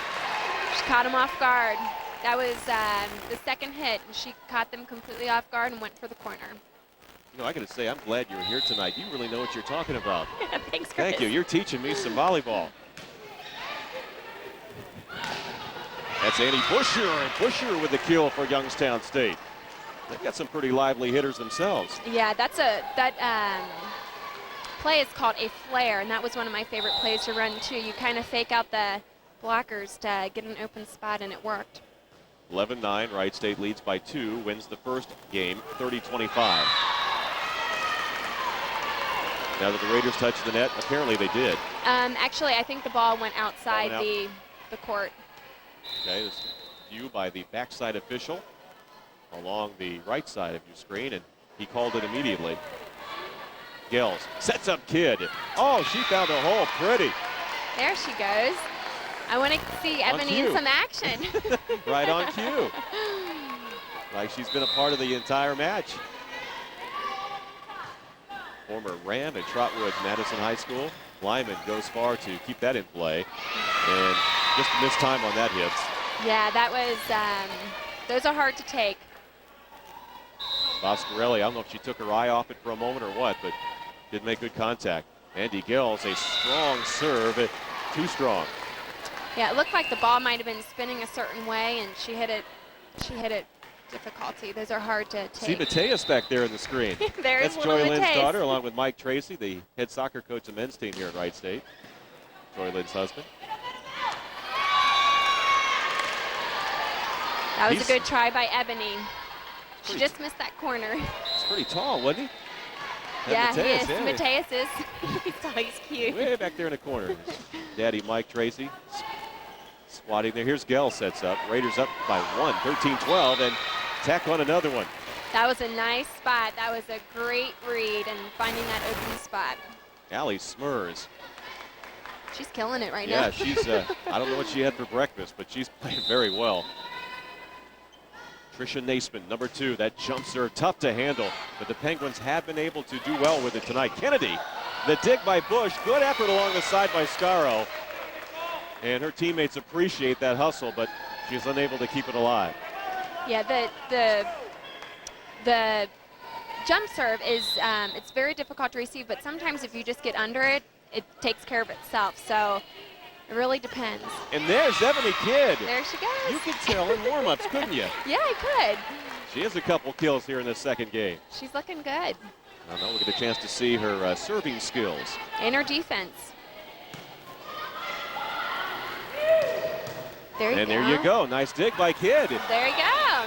She caught them off guard. That was the second hit, and she caught them completely off guard and went for the corner. You know, I got to say, I'm glad you're here tonight. You really know what you're talking about. Thanks, Chris. Thank you. You're teaching me some volleyball. That's Annie Busher, and Busher with the kill for Youngstown State. They've got some pretty lively hitters themselves. Yeah, that play is called a flare, and that was one of my favorite plays to run too. You kind of fake out the blockers to get an open spot, and it worked. 11-9, Wright State leads by 2, wins the first game 30-25. Now that the Raiders touched the net, apparently they did. Actually, I think the ball went outside the court. Okay, this view by the backside official along the right side of your screen, and he called it immediately. Gills sets up Kidd. Oh, she found a hole. Pretty. There she goes. I want to see Ebony in some action. Right on cue. Like she's been a part of the entire match. Former Ram at Trotwood Madison High School. Lyman goes far to keep that in play. And just missed time on that hit. Yeah, that was, those are hard to take. Boscarelli, I don't know if she took her eye off it for a moment or what, but did make good contact. Andy Gills, a strong serve, too strong. Yeah, it looked like the ball might have been spinning a certain way, and she hit it difficulty. Those are hard to take. See Mateus back there in the screen. There's That's Joy Lynn's Mateus. daughter, along with Mike Tracy, the head soccer coach of the men's team here at Wright State. Joy Lynn's husband. That was a good try by Ebony. She just missed that corner. He's pretty tall, wasn't he? Yeah, Mateus, he is. Mateus is. He's cute. Way back there in the corner. Daddy Mike Tracy squatting there. Here's Gell sets up. Raiders up by 1, 13-12, and tack on another one. That was a nice spot. That was a great read and finding that open spot. Allie Smurfs. She's killing it right now. Yeah, she's, I don't know what she had for breakfast, but she's playing very well. Tricia Naismith, number 2, that jump serve, tough to handle, but the Penguins have been able to do well with it tonight. Kennedy, the dig by Bush, good effort along the side by Scaro. And her teammates appreciate that hustle, but she's unable to keep it alive. Yeah, the jump serve is, it's very difficult to receive, but sometimes if you just get under it, it takes care of itself. So it really depends. And there's Ebony Kidd. There she goes. You could tell in warm-ups, couldn't you? Yeah, I could. She has a couple kills here in the second game. She's looking good. Now we'll get a chance to see her serving skills. And her defense. There you go. Nice dig by Kidd. There you go.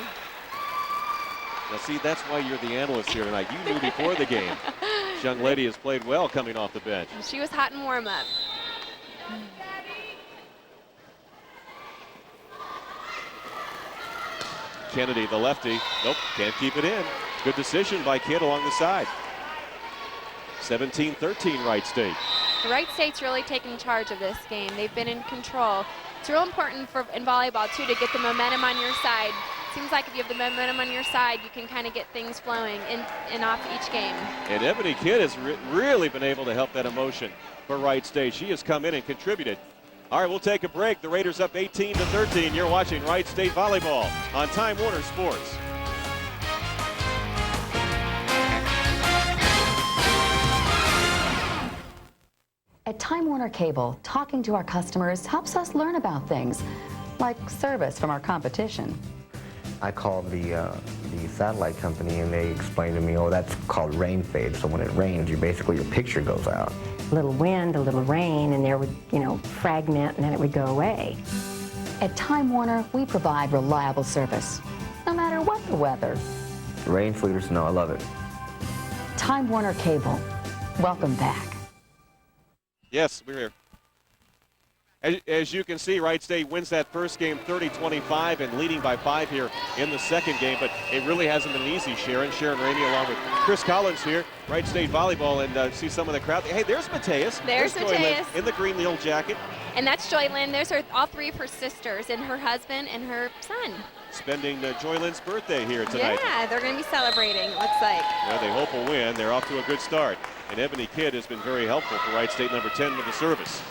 Now see, that's why you're the analyst here tonight. You knew before the game. This young lady has played well coming off the bench. She was hot in warm-up. Kennedy, the lefty. Nope, can't keep it in. Good decision by Kidd along the side. 17-13 Wright State. Wright State's really taken charge of this game. They've been in control. It's real important in volleyball, too, to get the momentum on your side. Seems like if you have the momentum on your side, you can kind of get things flowing in and off each game. And Ebony Kidd has really been able to help that emotion for Wright State. She has come in and contributed. All right, we'll take a break. The Raiders up 18-13. You're watching Wright State Volleyball on Time Warner Sports. At Time Warner Cable, talking to our customers helps us learn about things like service from our competition. I called the satellite company and they explained to me, oh, that's called rain fade. So when it rains, your picture goes out. A little wind, a little rain, and there would, fragment, and then it would go away. At Time Warner, we provide reliable service, no matter what the weather. Rain, sleet, or snow, I love it. Time Warner Cable, welcome back. Yes, we're here. As you can see, Wright State wins that first game 30-25 and leading by 5 here in the second game, but it really hasn't been easy, Sharon. Sharon Ramey along with Chris Collins here, Wright State Volleyball, and see some of the crowd. Hey, there's Mateus. There's Mateus. In the green little jacket. And that's Joylyn. There's all 3 of her sisters and her husband and her son. Spending Joylyn's birthday here tonight. Yeah, they're going to be celebrating, it looks like. Well, they hope will win. They're off to a good start. And Ebony Kidd has been very helpful for Wright State, number 10 with the service.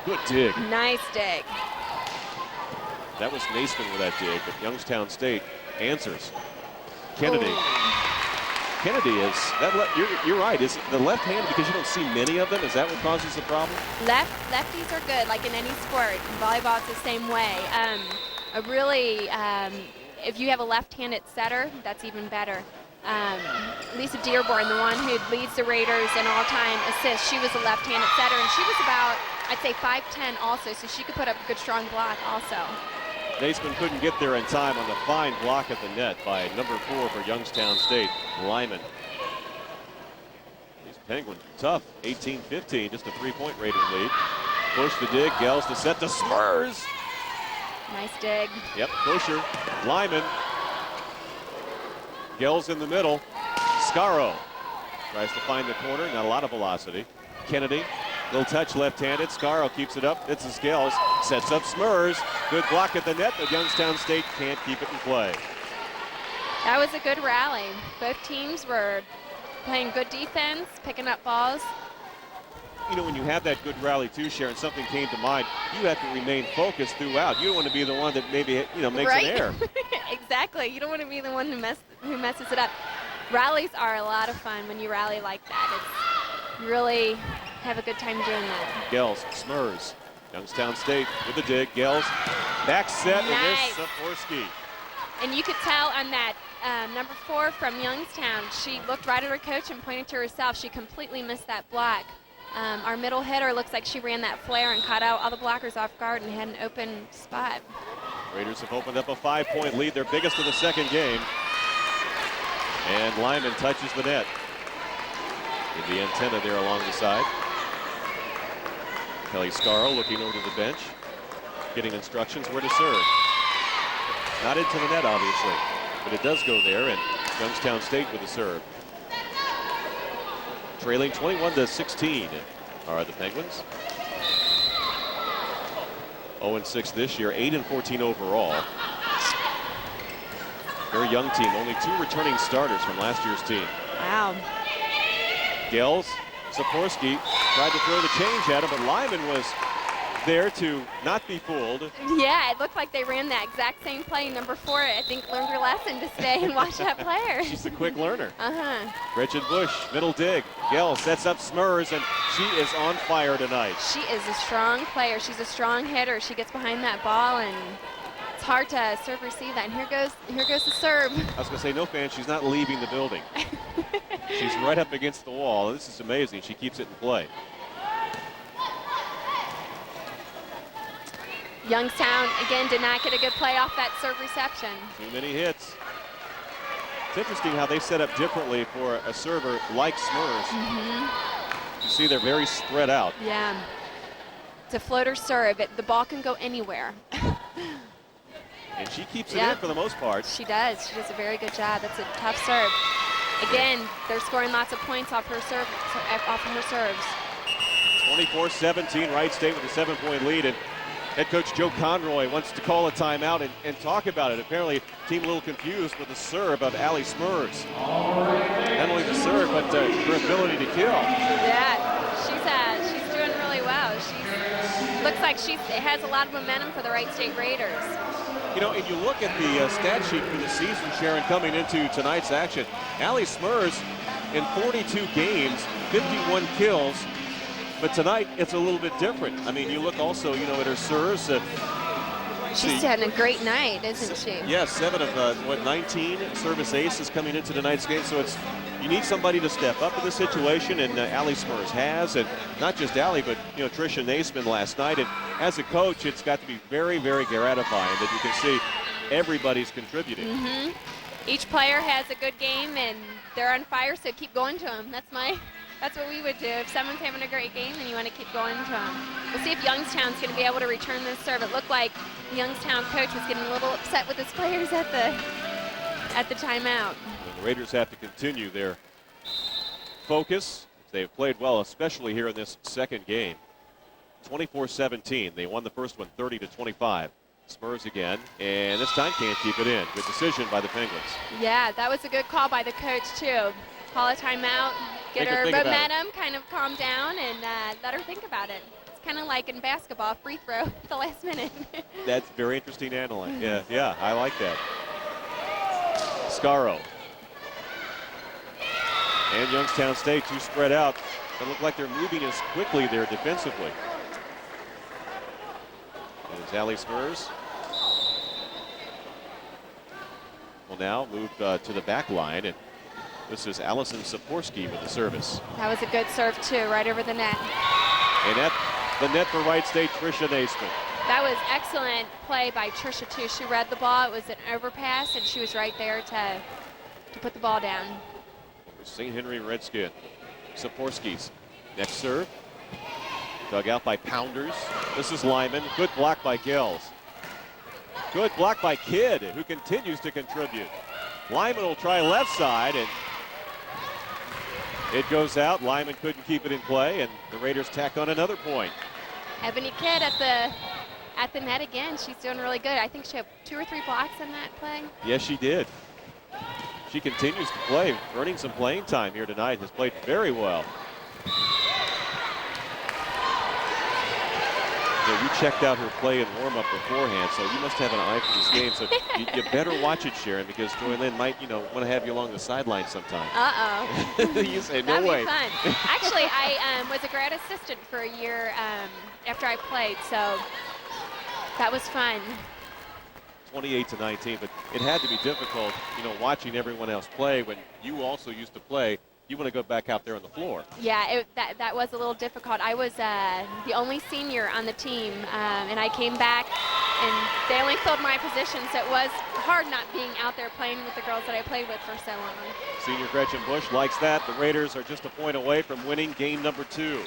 Good dig. Nice dig. That was Naismith with that dig, but Youngstown State answers. Kennedy. Ooh. Kennedy is, you're right, is the left-handed because you don't see many of them? Is that what causes the problem? Lefties are good, like in any sport. In volleyball, it's the same way. If you have a left-handed setter, that's even better. Lisa Dearborn, the one who leads the Raiders in all-time assists, she was a left-handed setter, and she was about, I'd say, 5'10" also, so she could put up a good, strong block also. Naismith couldn't get there in time on the fine block at the net by number 4 for Youngstown State, Lyman. These Penguins are tough, 18-15, just a 3-point Raider lead. Push the dig, Gels to set the Smurs. Nice dig. Yep, pusher, Lyman. Gels in the middle. Scaro tries to find the corner, not a lot of velocity. Kennedy, little touch left-handed. Scaro keeps it up. It's a Gels, sets up Smurs. Good block at the net, but Youngstown State can't keep it in play. That was a good rally. Both teams were playing good defense, picking up balls. When you have that good rally too, Sharon, something came to mind. You have to remain focused throughout. You don't want to be the one that maybe, makes right? an error. Exactly. You don't want to be the one who messes it up. Rallies are a lot of fun when you rally like that. You really have a good time doing that. Gels, Smurs. Youngstown State with the dig. Gels, back set, nice. And there's Saporsky. And you could tell on that number 4 from Youngstown, she looked right at her coach and pointed to herself. She completely missed that block. Our middle hitter looks like she ran that flare and caught out all the blockers off guard and had an open spot. Raiders have opened up a 5-point lead, their biggest of the second game. And Lyman touches the net. With the antenna there along the side. Kelly Scaro looking over to the bench, getting instructions where to serve. Not into the net, obviously, but it does go there, and Youngstown State with the serve. Trailing 21-16 are the Penguins. 0-6 this year, 8-14 overall. Very young team, only 2 returning starters from last year's team. Wow. Gels, Saporsky tried to throw the change at him, but Lyman was there to not be fooled. Yeah, it looked like they ran that exact same play. Number 4, I think, learned her lesson to stay and watch that player. She's a quick learner. Uh-huh. Gretchen Bush, middle dig. Gels sets up Smurs, and she is on fire tonight. She is a strong player. She's a strong hitter. She gets behind that ball and It's hard to serve receive that. And here goes the serve. I was going to say, no fan, she's not leaving the building. She's right up against the wall. This is amazing. She keeps it in play. Youngstown, again, did not get a good play off that serve reception. Too many hits. It's interesting how they set up differently for a server like Smurs. You see they're very spread out. Yeah. It's a floater serve. The ball can go anywhere. And she keeps it in for the most part. She does. She does a very good job. That's a tough serve. Again, they're scoring lots of points off her serve, off of her serves. 24-17, Wright State with a 7-point lead. And head coach Joe Conroy wants to call a timeout and talk about it. Apparently, team a little confused with the serve of Allie Smurs. Not only the serve, but her ability to kill. Yeah, she's doing really well. Looks like she has a lot of momentum for the Wright State Raiders. You know, and you look at the stat sheet for the season, Sharon, coming into tonight's action. Allie Smurs in 42 games, 51 kills. But tonight, it's a little bit different. I mean, you look also, you know, at her serves. She's having a great night, isn't she? Yeah, 7 of 19 service aces coming into tonight's game. So you need somebody to step up in the situation, and Allie Smurs has, and not just Allie, but you know, Tricia Naismith last night. And as a coach, it's got to be very, very gratifying that you can see everybody's contributing. Each player has a good game, and they're on fire, so keep going to them. That's what we would do. If someone's having a great game, then you want to keep going to them. We'll see if Youngstown's going to be able to return this serve. It looked like the Youngstown coach was getting a little upset with his players at the timeout. And the Raiders have to continue their focus. They've played well, especially here in this second game. 24-17. They won the first one 30-25. Smurs again, and this time can't keep it in. Good decision by the Penguins. Yeah, that was a good call by the coach, too. Call a timeout, get her momentum, kind of calm down, and let her think about it. It's kind of like in basketball, free throw at the last minute. That's very interesting to analyze. Yeah, I like that. Scaro. And Youngstown State, too spread out. They look like they're moving as quickly there defensively. There's Allie Smurs. Will now move to the back line, and this is Allison Saporsky with the service. That was a good serve, too, right over the net. And at the net for Wright State, Tricia Naismith. That was excellent play by Tricia, too. She read the ball. It was an overpass, and she was right there to put the ball down. St. Henry Redskin. Saporsky's next serve. Dug out by Pounders. This is Lyman. Good block by Gills. Good block by Kidd, who continues to contribute. Lyman will try left side, and it goes out. Lyman couldn't keep it in play, and the Raiders tack on another point. Ebony Kidd at the net again. She's doing really good. I think she had 2 or 3 blocks in that play. Yes, she did. She continues to play, earning some playing time here tonight. Has played very well. Yeah, you checked out her play and warm-up beforehand, so you must have an eye for this game. So you better watch it, Sharon, because Joy Lynn might, want to have you along the sideline sometime. You say, no way. That'd be fun. Actually, I was a grad assistant for a year after I played, so that was fun. 28-19, but it had to be difficult, watching everyone else play when you also used to play. You want to go back out there on the floor. Yeah, that was a little difficult. I was the only senior on the team, and I came back, and they only filled my position, so it was hard not being out there playing with the girls that I played with for so long. Senior Gretchen Bush likes that. The Raiders are just a point away from winning game number 2.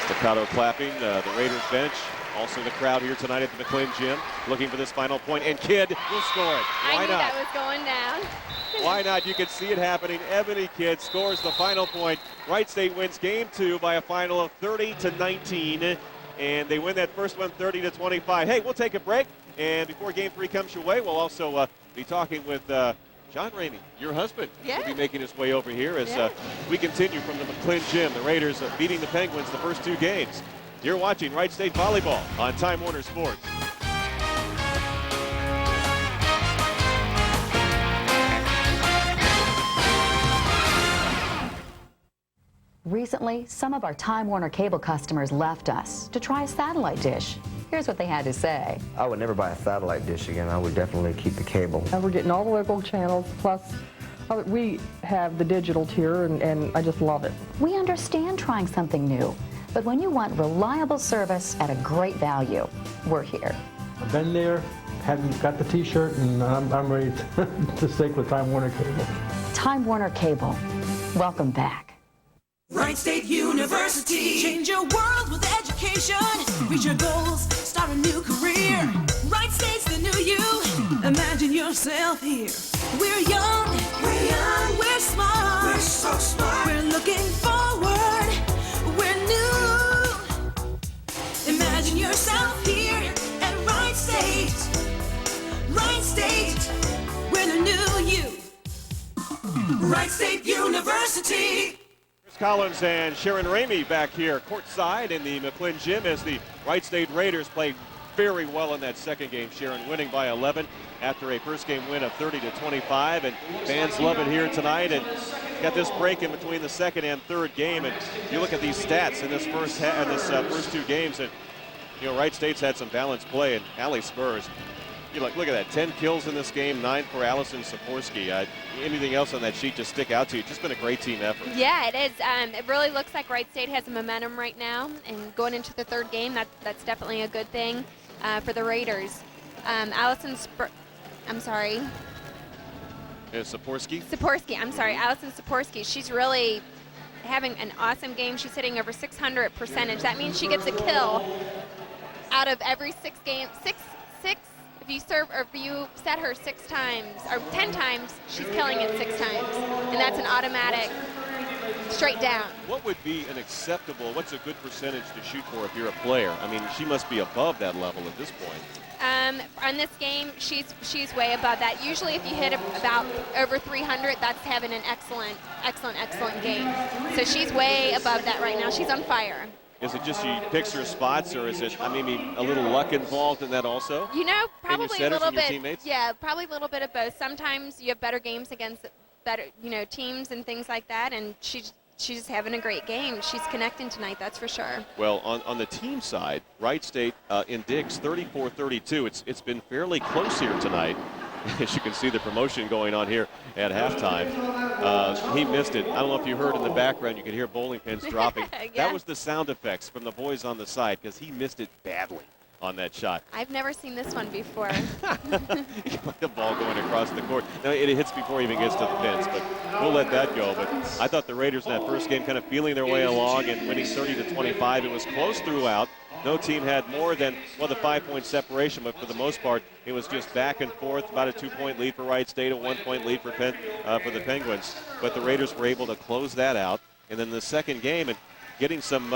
Staccato clapping, the Raiders bench. Also the crowd here tonight at the McLean Gym looking for this final point, and Kidd will score it. Why I knew not? that was going down. Why not? You can see it happening. Ebony Kidd scores the final point. Wright State wins game 2 by a final of 30-19, and they win that first one 30-25. Hey, we'll take a break, and before game 3 comes your way, we'll also be talking with John Ramey, your husband, will be making his way over here as we continue from the McLean Gym. The Raiders beating the Penguins the first 2 games. You're watching Wright State Volleyball on Time Warner Sports. Recently, some of our Time Warner Cable customers left us to try a satellite dish. Here's what they had to say. I would never buy a satellite dish again. I would definitely keep the cable. We're getting all the local channels, plus we have the digital tier, and I just love it. We understand trying something new, but when you want reliable service at a great value, we're here. I've been there, got the T-shirt, and I'm ready to stick with Time Warner Cable. Time Warner Cable. Welcome back. Wright State University. Change your world with education. Reach your goals, start a new career. Wright State's the new you. Imagine yourself here. We're young, we're smart. We're so smart. We're looking forward. We're new. Imagine yourself here at Wright State. Wright State, we're the new you. Wright State University. Collins and Sharon Ramey back here courtside in the McClin Gym as the Wright State Raiders played very well in that second game. Sharon winning by 11 after a first game win of 30-25, and fans love it here tonight. And got this break in between the second and third game, and you look at these stats in this first two games, and you know Wright State's had some balanced play. And Allie Spurs, you look at that, 10 kills in this game, 9 for Allison Saporsky. Anything else on that sheet just stick out to you? Just been a great team effort. Yeah, it is. It really looks like Wright State has a momentum right now, and going into the third game, that's definitely a good thing for the Raiders. Allison Saporsky, I'm sorry, Allison Saporsky. She's really having an awesome game. She's hitting over 600 percentage. That means she gets a kill out of every 6 games. Six. If you serve or if you set her 6 times or 10 times, she's killing it 6 times, and that's an automatic straight down. What would be an acceptable? What's a good percentage to shoot for if you're a player? I mean, she must be above that level at this point. On this game, she's way above that. Usually, if you hit about over 300, that's having an excellent game. So she's way above that right now. She's on fire. Is it just she picks her spots, or is it, maybe a little luck involved in that also? You know, probably a little bit. Teammates? Yeah, probably a little bit of both. Sometimes you have better games against better, teams and things like that, and she's just having a great game. She's connecting tonight, that's for sure. Well, on the team side, Wright State in Dix 34-32. It's been fairly close here tonight. As you can see the promotion going on here at halftime. He missed it. I don't know if you heard in the background, you could hear bowling pins dropping. Yeah. That was the sound effects from the boys on the side because he missed it badly on that shot. I've never seen this one before. The ball going across the court. Now, it hits before he even gets to the pins, but we'll let that go. But I thought the Raiders in that first game kind of feeling their way along and winning 30-25. It was close throughout. No team had more than, the 5-point separation, but for the most part, it was just back and forth, about a 2-point lead for Wright State, a 1-point lead for the Penguins. But the Raiders were able to close that out. And then the second game, and getting some,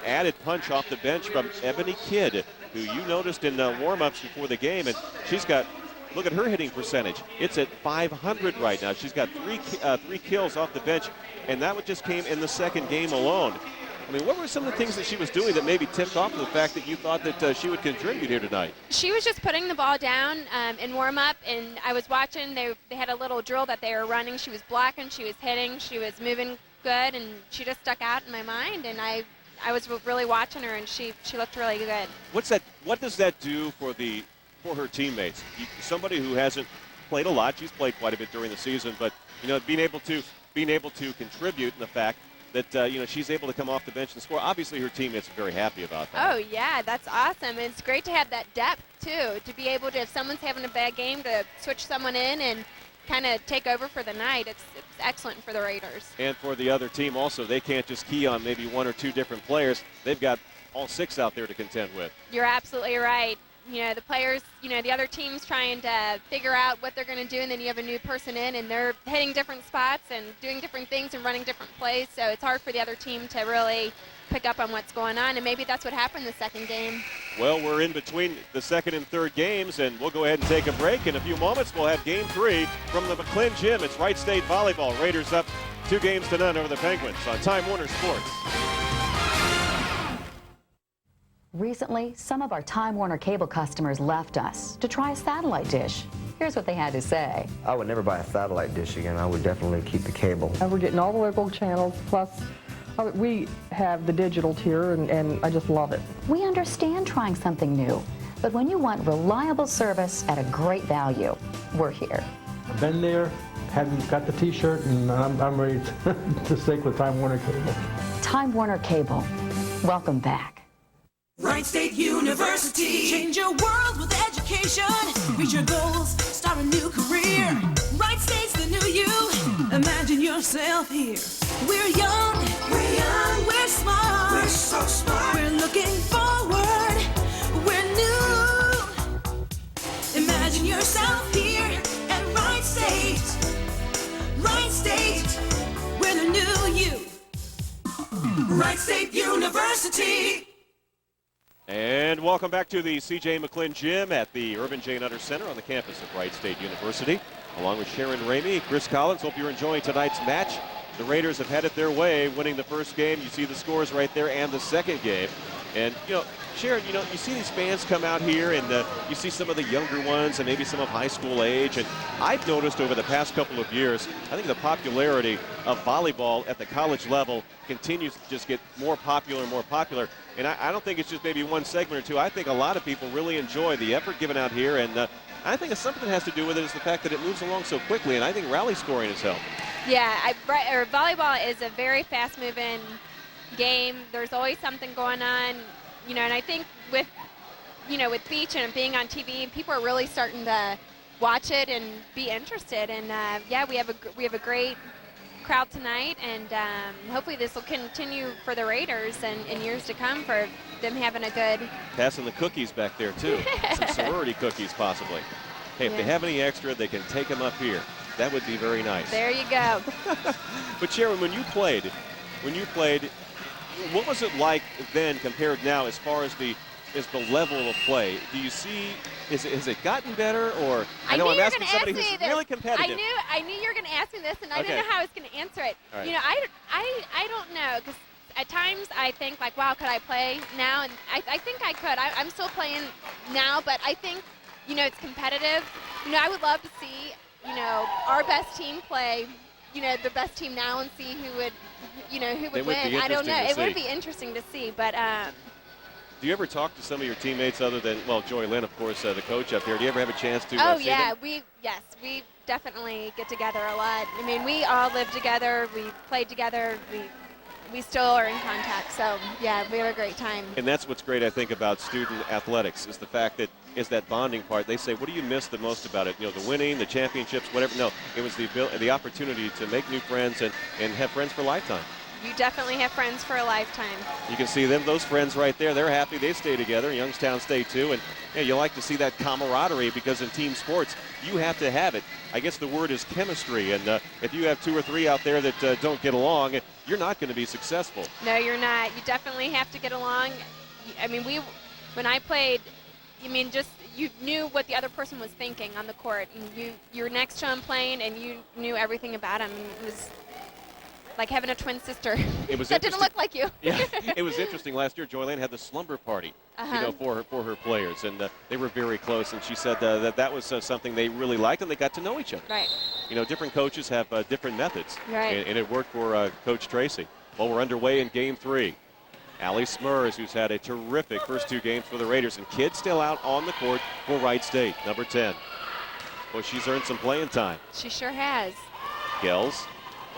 added punch off the bench from Ebony Kidd, who you noticed in warm-ups before the game, and she's got, look at her hitting percentage. It's at 500 right now. She's got three kills off the bench, and that just came in the second game alone. I mean, what were some of the things that she was doing that maybe tipped off the fact that you thought that she would contribute here tonight? She was just putting the ball down in warm-up, and I was watching. They had a little drill that they were running. She was blocking, she was hitting, she was moving good, and she just stuck out in my mind, and I was really watching her, and she looked really good. What does that do for her teammates? Somebody who hasn't played a lot, she's played quite a bit during the season, but being able to contribute in the fact that she's able to come off the bench and score. Obviously, her teammates are very happy about that. Oh yeah, that's awesome. It's great to have that depth too, to be able to, if someone's having a bad game, to switch someone in and kind of take over for the night. It's excellent for the Raiders. And for the other team also, they can't just key on maybe 1 or 2 different players. They've got all 6 out there to contend with. You're absolutely right. The players, the other team's trying to figure out what they're going to do, and then you have a new person in, and they're hitting different spots and doing different things and running different plays, so it's hard for the other team to really pick up on what's going on, and maybe that's what happened the second game. Well, we're in between the second and third games, and we'll go ahead and take a break. In a few moments, we'll have Game 3 from the McClin Gym. It's Wright State Volleyball. Raiders up 2-0 over the Penguins on Time Warner Sports. Recently, some of our Time Warner Cable customers left us to try a satellite dish. Here's what they had to say. I would never buy a satellite dish again. I would definitely keep the cable. We're getting all the local channels, plus we have the digital tier, and I just love it. We understand trying something new, but when you want reliable service at a great value, we're here. I've been there, got the T-shirt, and I'm ready to stick with Time Warner Cable. Time Warner Cable. Welcome back. Wright State University. Change your world with education. Reach your goals, start a new career. Wright State's the new you. Imagine yourself here. We're young, we're smart. We're so smart. We're looking forward. We're new. Imagine yourself here at Wright State. Wright State, we're the new you. Wright State University. And welcome back to the C.J. McClin Gym at the Irvin J. Nutter Center on the campus of Wright State University. Along with Sharon Ramey, Chris Collins. Hope you're enjoying tonight's match. The Raiders have had it their way, winning the first game. You see the scores right there, and the second game. And, Sharon, you see these fans come out here, and you see some of the younger ones and maybe some of high school age. And I've noticed over the past couple of years, I think the popularity of volleyball at the college level continues to just get more popular and more popular. And I don't think it's just maybe one segment or two. I think a lot of people really enjoy the effort given out here. And I think something that has to do with it is the fact that it moves along so quickly. And I think rally scoring has helped. Yeah, volleyball is a very fast-moving game. There's always something going on, and I think with Beach and being on TV, people are really starting to watch it and be interested. And yeah, we have a great crowd tonight, and hopefully this will continue for the Raiders and in years to come for them having a good. Passing the cookies back there too, some sorority cookies possibly. Hey, if they have any extra, they can take them up here. That would be very nice. There you go. But Sharon, when you played, what was it like then compared now as far as the level of play? Do you see, has it gotten better, or I know I'm asking somebody who's really competitive. I knew you were going to ask me this, and I didn't know how I was going to answer it. Right. I don't know, because at times I think like, wow, could I play now? And I think I could. I'm still playing now, but I think it's competitive. I would love to see our best team play, the best team now, and see who would win. I don't know. It would be interesting to see, but. Do you ever talk to some of your teammates other than, Joy Lynn, of course, the coach up here? Do you ever have a chance to see them? we definitely get together a lot. I mean, we all live together. We played together. We still are in contact. So, yeah, we have a great time. And that's what's great, I think, about student athletics is the fact that is that bonding part. They say, what do you miss the most about it? The winning, the championships, whatever. No, it was the opportunity to make new friends and have friends for a lifetime. You definitely have friends for a lifetime. You can see those friends right there. They're happy they stay together. Youngstown stay too. And you like to see that camaraderie because in team sports, you have to have it. I guess the word is chemistry. And if you have two or three out there that don't get along, you're not going to be successful. No, you're not. You definitely have to get along. I mean, when I played, you knew what the other person was thinking on the court. And you were next to him playing, and you knew everything about him. It was like having a twin sister. It was that didn't look like you. Yeah, it was interesting. Last year, Joylene had the slumber party, for her players, and they were very close. And she said that was something they really liked, and they got to know each other. Right. Different coaches have different methods. Right. And it worked for Coach Tracy. Well, we're underway in Game 3. Allie Smurs, who's had a terrific first two games for the Raiders, and Kidd still out on the court for Wright State, number 10. Well, she's earned some playing time. She sure has. Gels.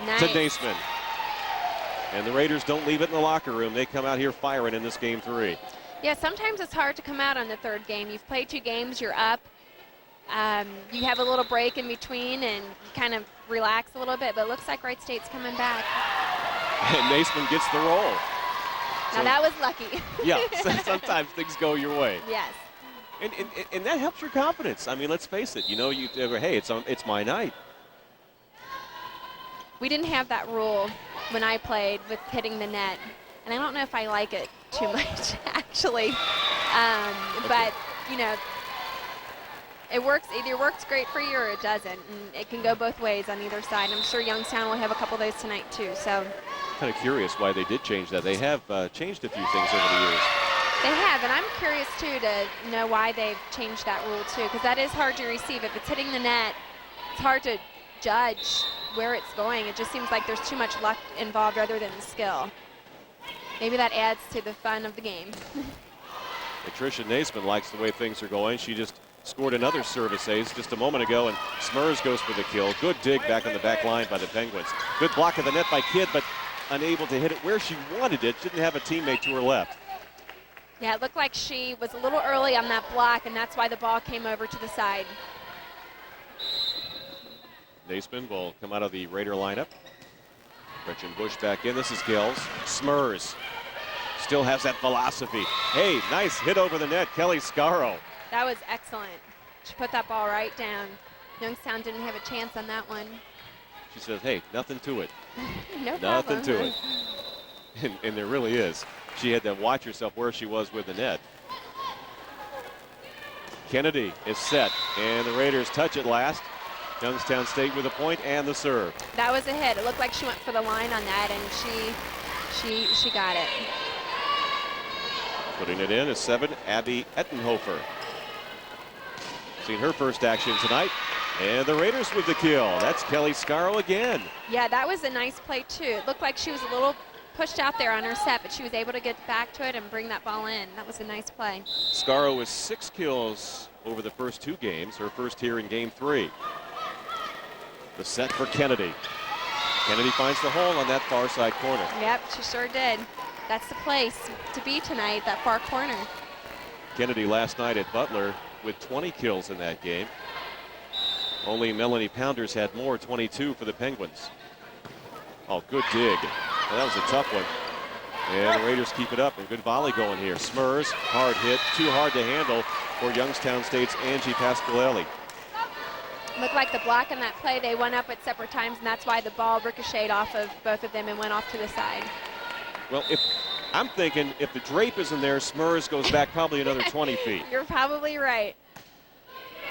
Nice. To Naismith. And the Raiders don't leave it in the locker room. They come out here firing in this Game 3. Yeah, sometimes it's hard to come out on the third game. You've played two games, you're up. You have a little break in between and kind of relax a little bit, but it looks like Wright State's coming back. And Naismith gets the roll. Now that was lucky. Yeah, sometimes things go your way. Yes. And that helps your confidence. I mean, let's face it. Hey, it's my night. We didn't have that rule when I played with hitting the net, and I don't know if I like it too much, actually. But, it works. Either works great for you or it doesn't, and it can go both ways on either side. I'm sure Youngstown will have a couple of those tonight, too. So. Kind of curious why they did change that. They have changed a few things over the years. They have, and I'm curious too to know why they've changed that rule too, because that is hard to receive. If it's hitting the net, it's hard to judge where it's going. It just seems like there's too much luck involved rather than skill. Maybe that adds to the fun of the game. Patricia Naismith likes the way things are going. She just scored another service ace just a moment ago, and Smurs goes for the kill. Good dig back on the back line by the Penguins. Good block of the net by Kidd, but unable to hit it where she wanted it. Didn't have a teammate to her left. Yeah, it looked like she was a little early on that block, and that's why the ball came over to the side. Naismith will come out of the Raider lineup. Gretchen Bush back in. This is Gills. Smurs still has that philosophy. Hey, nice hit over the net, Kelly Scarrow. That was excellent. She put that ball right down. Youngstown didn't have a chance on that one. She says, hey, nothing to it. No Nothing problem. to it. And there really is. She had to watch herself where she was with the net. Kennedy is set, and the Raiders touch it last. Youngstown State with a point and the serve. That was a hit. It looked like she went for the line on that, and she got it. Putting it in is 7, Abby Ettenhofer. Seen her first action tonight. And the Raiders with the kill. That's Kelly Scarrow again. Yeah, that was a nice play, too. It looked like she was a little pushed out there on her set, but she was able to get back to it and bring that ball in. That was a nice play. Scarrow with 6 kills over the first 2 games. Her first here in game 3. The set for Kennedy. Kennedy finds the hole on that far side corner. Yep, she sure did. That's the place to be tonight, that far corner. Kennedy last night at Butler with 20 kills in that game. Only Melanie Pounders had more, 22 for the Penguins. Oh, good dig. Well, that was a tough one. And the Raiders keep it up. And good volley going here. Smurs, hard hit, too hard to handle for Youngstown State's Angie Pasqualelli. Looked like the block on that play, they went up at separate times, and that's why the ball ricocheted off of both of them and went off to the side. Well, I'm thinking if the drape isn't there, Smurs goes back probably another 20 feet. You're probably right.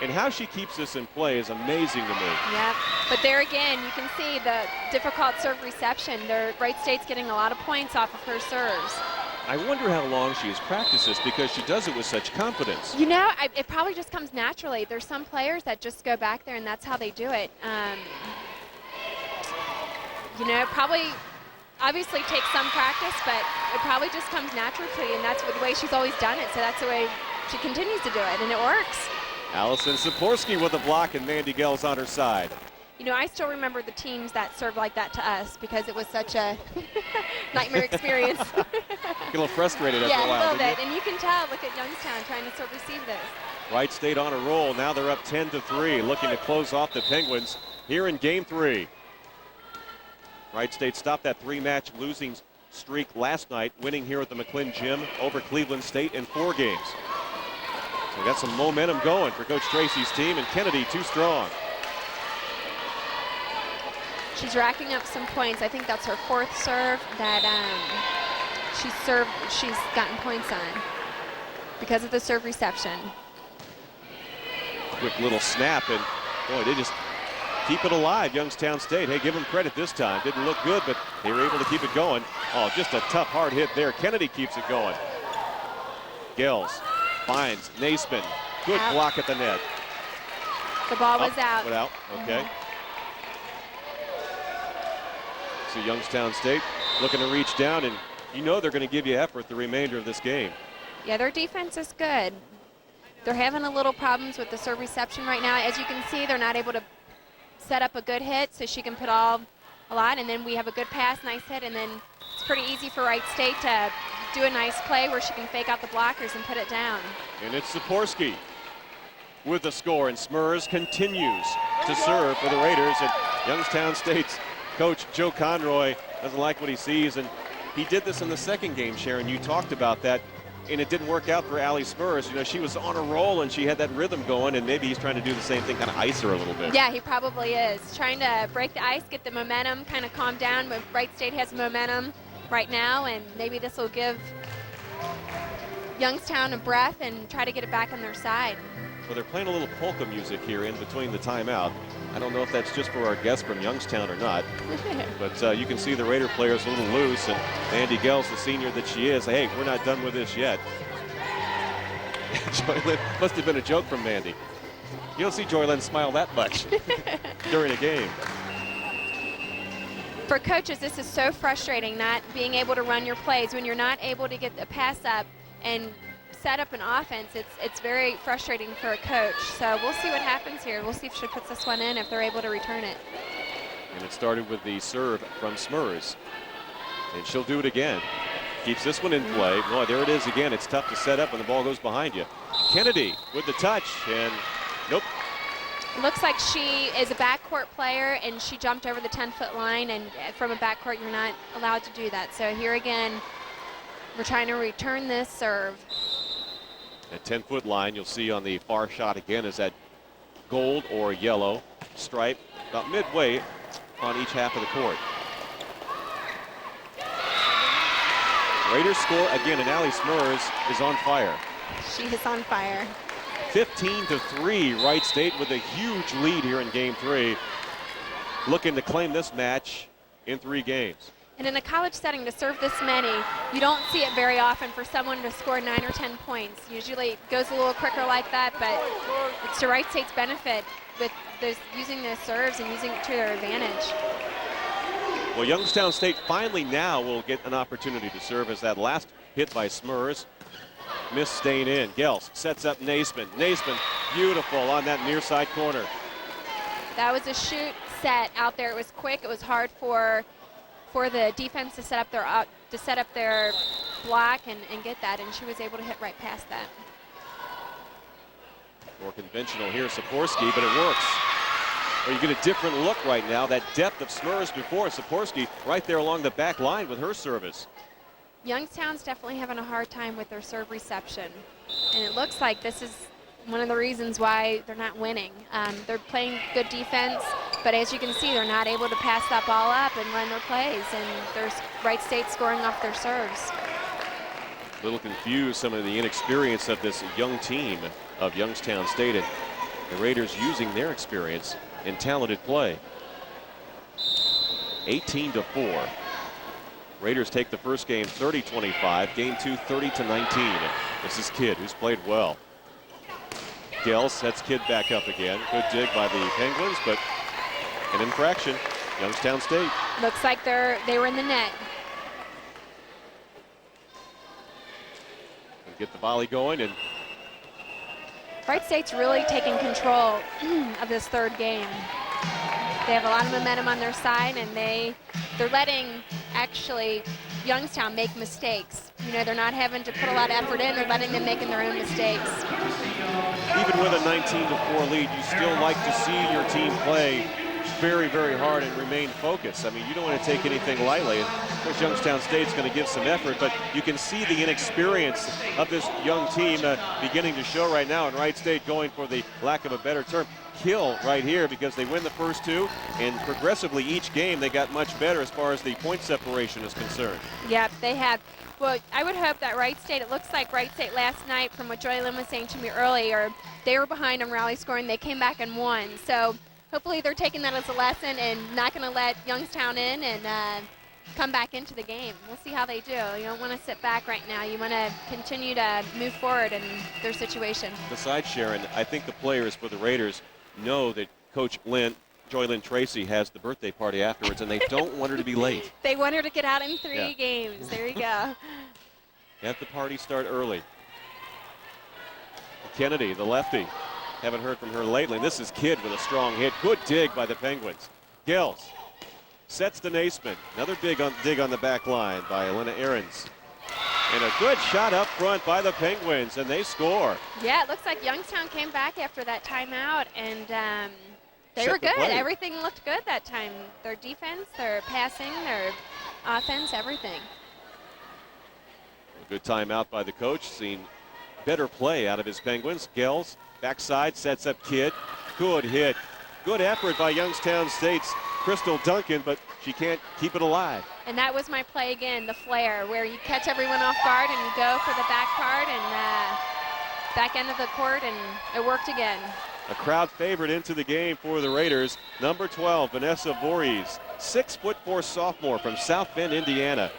And how she keeps this in play is amazing to me. Yeah, but there again, you can see the difficult serve reception. Wright State's getting a lot of points off of her serves. I wonder how long she has practiced this because she does it with such confidence. You know, it probably just comes naturally. There's some players that just go back there and that's how they do it. You know, probably obviously takes some practice, but it probably just comes naturally to you, and that's the way she's always done it. So that's the way she continues to do it, and it works. Allison Sikorsky with a block, and Mandy Gell's on her side. You know, I still remember the teams that served like that to us because it was such a nightmare experience. Get a little frustrated after a while. Yeah, a little bit, and you can tell. Look at Youngstown trying to receive this. Wright State on a roll. Now they're up 10-3, looking to close off the Penguins here in game 3. Wright State stopped that 3-match losing streak last night, winning here at the McClin Gym over Cleveland State in 4 games. So we got some momentum going for Coach Tracy's team, and Kennedy too strong. She's racking up some points. I think that's her 4th serve that she's gotten points on because of the serve reception. Quick little snap, and boy, they just keep it alive, Youngstown State. Hey, give them credit this time. Didn't look good, but they were able to keep it going. Oh, just a tough, hard hit there. Kennedy keeps it going. Gills finds Naismith. Good Out. block at the net. The ball was out. Went out, okay. So Youngstown State looking to reach down, and you know they're going to give you effort the remainder of this game. Yeah, their defense is good. They're having a little problems with the serve reception right now. As you can see, they're not able to set up a good hit, so she can put a lot, and then we have a good pass, nice hit, and then it's pretty easy for Wright State to do a nice play where she can fake out the blockers and put it down. And it's Sikorsky with the score, and Smurs continues to serve for the Raiders, and Youngstown State's coach Joe Conroy doesn't like what he sees, and he did this in the second game, Sharon. You talked about that, and it didn't work out for Allie Smurs. You know, she was on a roll, and she had that rhythm going, and maybe he's trying to do the same thing, kind of ice her a little bit. Yeah, he probably is. Trying to break the ice, get the momentum, kind of calm down, but Wright State has momentum right now, and maybe this will give Youngstown a breath and try to get it back on their side. Well, they're playing a little polka music here in between the timeout. I don't know if that's just for our guest from Youngstown or not, but you can see the Raider players a little loose, and Mandy Gell's the senior that she is. Hey, we're not done with this yet. Joylyn, must have been a joke from Mandy. You don't see Joylyn smile that much during a game. For coaches, this is so frustrating, not being able to run your plays. When you're not able to get the pass up and set up an offense, it's very frustrating for a coach. So we'll see what happens here. We'll see if she puts this one in, if they're able to return it. And it started with the serve from Smurs. And she'll do it again. Keeps this one in play. Oh, there it is again. It's tough to set up when the ball goes behind you. Kennedy with the touch, and nope. Looks like she is a backcourt player, and she jumped over the 10-foot line, and from a backcourt, you're not allowed to do that. So here again, we're trying to return this serve. At 10-foot line, you'll see on the far shot again is that gold or yellow stripe about midway on each half of the court. Raiders score again, and Allie Smurs is on fire. She is on fire. 15-3, Wright State with a huge lead here in game 3. Looking to claim this match in 3 games. And in a college setting, to serve this many, you don't see it very often for someone to score 9 or 10 points. Usually it goes a little quicker like that, but it's to Wright State's benefit with using the serves and using it to their advantage. Well, Youngstown State finally now will get an opportunity to serve as that last hit by Smurs. Miss staying in. Gels sets up Naismith. Naismith, beautiful on that near side corner. That was a shoot set out there. It was quick. It was hard for the defense to set up their block and get that, and she was able to hit right past that. More conventional here, Sikorsky, but it works. Or you get a different look right now. That depth of Smurs before Sikorsky right there along the back line with her service. Youngstown's definitely having a hard time with their serve reception, and it looks like this is one of the reasons why they're not winning. They're playing good defense, but as you can see, they're not able to pass that ball up and run their plays, and there's Wright State scoring off their serves. A little confused, some of the inexperience of this young team of Youngstown State, and the Raiders using their experience in talented play. 18-4. Raiders take the first game 30-25, game 2 30-19. This is Kidd, who's played well. Gell sets Kidd back up again. Good dig by the Penguins, but an infraction. Youngstown State. Looks like they were in the net. Get the volley going, and Wright State's really taking control of this third game. They have a lot of momentum on their side, and they're letting actually Youngstown make mistakes. You know, they're not having to put a lot of effort in, they're letting them make their own mistakes. Even with a 19-4 lead, you still like to see your team play very, very hard and remain focused. I mean, you don't want to take anything lightly. And of course, Youngstown State's going to give some effort, but you can see the inexperience of this young team beginning to show right now, and Wright State going, for the lack of a better term, kill right here, because they win the first 2, and progressively each game they got much better as far as the point separation is concerned. Yep, they have. Well, I would hope that Wright State, it looks like Wright State last night, from what Joylyn was saying to me earlier, they were behind on rally scoring, they came back and won. So hopefully they're taking that as a lesson and not going to let Youngstown in and come back into the game. We'll see how they do. You don't want to sit back right now. You want to continue to move forward in their situation. Besides Sharon, I think the players for the Raiders know that Coach Joylyn Tracy has the birthday party afterwards, and they don't want her to be late. They want her to get out in 3 games. There you go. Have the party start early. Kennedy, the lefty. Haven't heard from her lately. This is Kidd with a strong hit. Good dig by the Penguins. Gels sets to Naismith. Another dig on the back line by Elena Ahrens. And a good shot up front by the Penguins, and they score. Yeah, it looks like Youngstown came back after that timeout, and they were good. Everything looked good that time. Their defense, their passing, their offense, everything. A good timeout by the coach. Seen better play out of his Penguins. Gels, backside, sets up Kidd. Good hit. Good effort by Youngstown State's Crystal Duncan, but she can't keep it alive. And that was my play again, the flare, where you catch everyone off guard and you go for the back part and back end of the court, and it worked again. A crowd favorite into the game for the Raiders. Number 12, Vanessa Voorhees, 6'4" sophomore from South Bend, Indiana.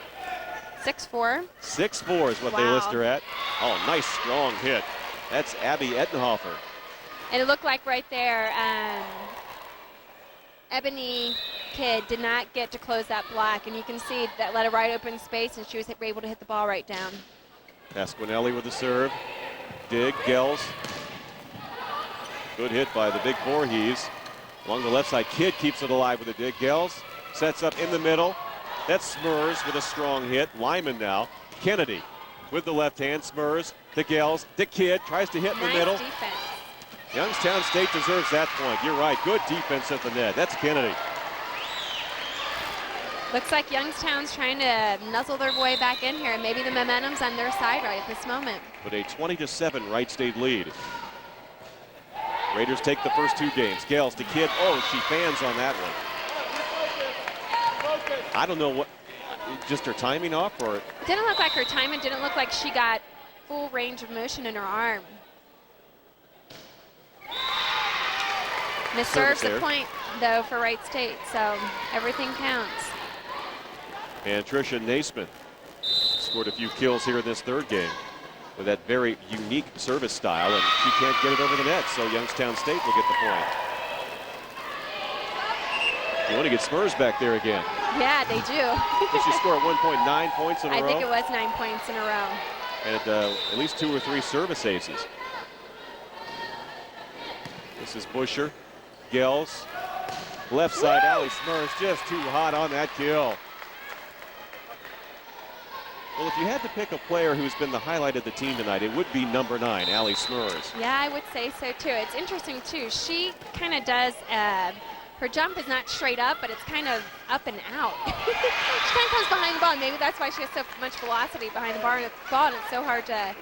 6'4"? 6'4" is what they list her at. Oh, nice strong hit. That's Abby Ettenhofer. And it looked like right there, Ebony Kidd did not get to close that block, and you can see that let a right open space, and she was able to hit the ball right down. Pasquinelli with the serve. Dig, Gels. Good hit by the big Voorhees. Along the left side, Kidd keeps it alive with a dig. Gels sets up in the middle. That's Smurs with a strong hit. Lyman now. Kennedy with the left hand. Smurs to Gels. The Kidd tries to hit in the middle. Defense. Youngstown State deserves that point. You're right. Good defense at the net. That's Kennedy. Looks like Youngstown's trying to nuzzle their way back in here. Maybe the momentum's on their side right at this moment. With a 20-7 Wright State lead. Raiders take the first two games. Gales to Kidd. Oh, she fans on that one. I don't know what, just her timing off, or? Didn't look like her timing. Didn't look like she got full range of motion in her arm. Misserves the point, though, for Wright State, so everything counts. And Tricia Naismith scored a few kills here in this third game with that very unique service style, and she can't get it over the net, so Youngstown State will get the point. You want to get Smurs back there again. Yeah, they do. Did she score at 1.9 points in a row? I think it was 9 points in a row. And at least 2 or 3 service aces. This is Busher. Gels. Left side, Allie Smurs just too hot on that kill. Well, if you had to pick a player who's been the highlight of the team tonight, it would be number 9, Allie Smurs. Yeah, I would say so, too. It's interesting, too. She kind of does, her jump is not straight up, but it's kind of up and out. She kind of comes behind the ball, and maybe that's why she has so much velocity behind the ball, and it's so hard to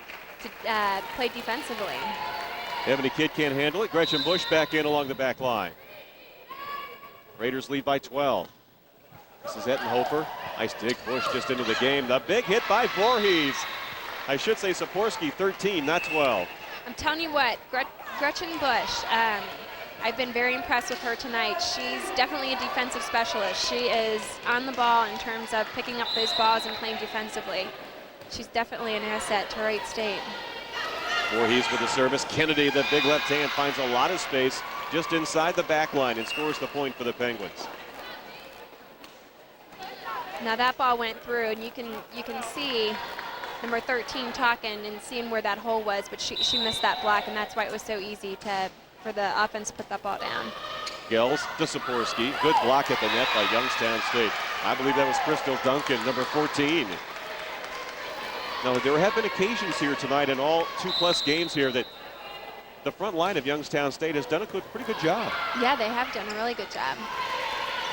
play defensively. Ebony Kidd can't handle it. Gretchen Bush back in along the back line. Raiders lead by 12. This is Ettenhofer. Nice dig. Bush just into the game. The big hit by Voorhees. I should say Saporsky 13, not 12. I'm telling you what, Gretchen Bush, I've been very impressed with her tonight. She's definitely a defensive specialist. She is on the ball in terms of picking up those balls and playing defensively. She's definitely an asset to Wright State. Voorhees with the service. Kennedy, the big left hand, finds a lot of space just inside the back line and scores the point for the Penguins. Now that ball went through, and you can see number 13 talking and seeing where that hole was, but she missed that block, and that's why it was so easy for the offense to put that ball down. Gels to Saporsky. Good block at the net by Youngstown State. I believe that was Crystal Duncan, number 14. Now, there have been occasions here tonight in all 2+ games here that the front line of Youngstown State has done a pretty good job. Yeah, they have done a really good job.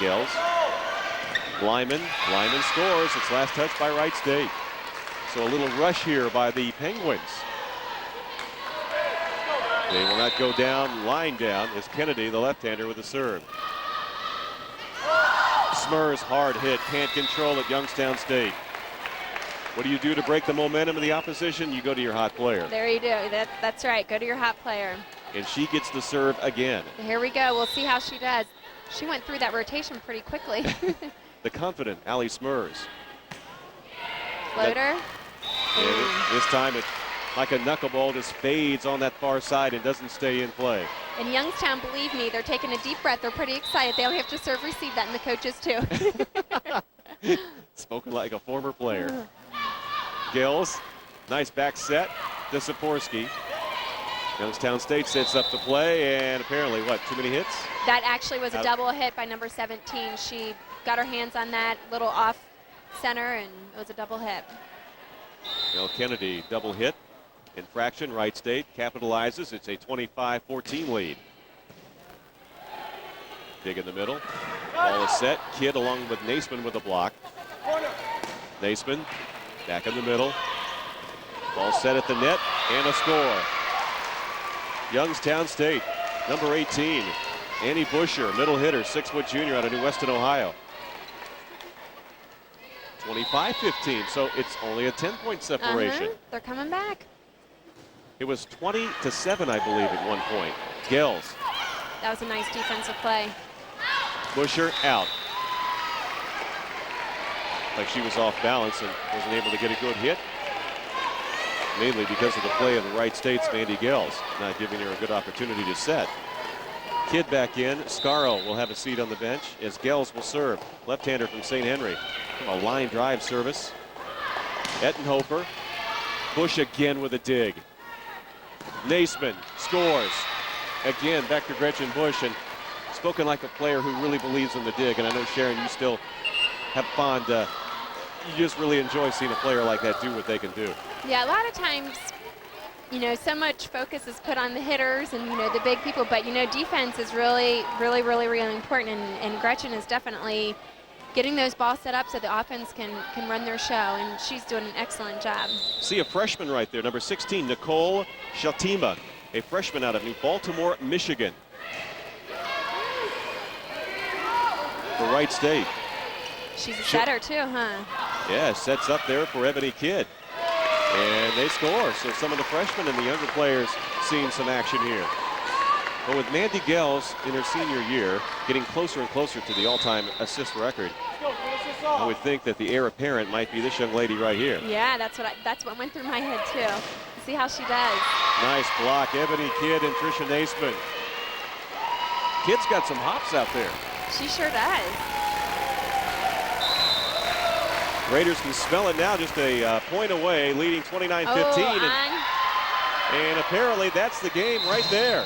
Gels. Lyman scores. It's last touch by Wright State. So a little rush here by the Penguins. They will not go down, line down, as Kennedy, the left-hander, with the serve. Smurs, hard hit, can't control it, Youngstown State. What do you do to break the momentum of the opposition? You go to your hot player. There you do. That's right. Go to your hot player. And she gets the serve again. Here we go. We'll see how she does. She went through that rotation pretty quickly. The confident Allie Smurs. Floater. This time it's like a knuckleball, just fades on that far side and doesn't stay in play. And Youngstown, believe me, they're taking a deep breath. They're pretty excited. They only have to serve receive that, and the coaches too. Spoken like a former player. Gills, nice back set to Saporsky. Youngstown State sets up the play, and apparently, too many hits? That actually was a double hit by number 17. She got her hands on that little off center, and it was a double hit. Mel Kennedy, double hit. Infraction, Wright State capitalizes. It's a 25-14 lead. Dig in the middle. Ball is set. Kidd along with Naismith with a block. Naismith back in the middle. Ball set at the net, and a score. Youngstown State, number 18, Annie Busher, middle hitter, 6-foot junior out of New Weston, Ohio. 25-15, so it's only a 10-point separation. They're coming back. It was 20-7, I believe, at one point. Gills. That was a nice defensive play. Busher out. Like she was off balance and wasn't able to get a good hit. mainly because of the play of the Wright State's Mandy Gels, not giving her a good opportunity to set. Kidd back in. Scarrow will have a seat on the bench as Gels will serve. Left-hander from St. Henry. A line drive service. Ettenhofer. Bush again with a dig. Naismith scores. Again, back to Gretchen Bush, and spoken like a player who really believes in the dig. And I know, Sharon, you still have fond, you just really enjoy seeing a player like that do what they can do. Yeah, a lot of times, you know, so much focus is put on the hitters and, you know, the big people, but, you know, defense is really important, and Gretchen is definitely getting those balls set up so the offense can run their show, and she's doing an excellent job. See a freshman right there, number 16, Nicole Shatima, a freshman out of New Baltimore, Michigan. For Wright State. She's a setter too, huh? Yeah, sets up there for Ebony Kidd. And they score. So some of the freshmen and the younger players seeing some action here. But with Mandy Gels in her senior year getting closer and closer to the all-time assist record, I would think that the heir apparent might be this young lady right here. Yeah, that's what went through my head too. See how she does. Nice block, Ebony Kidd and Tricia Naismith. Kidd's got some hops out there. She sure does. Raiders can smell it now, just a point away, leading 29-15. And apparently that's the game right there.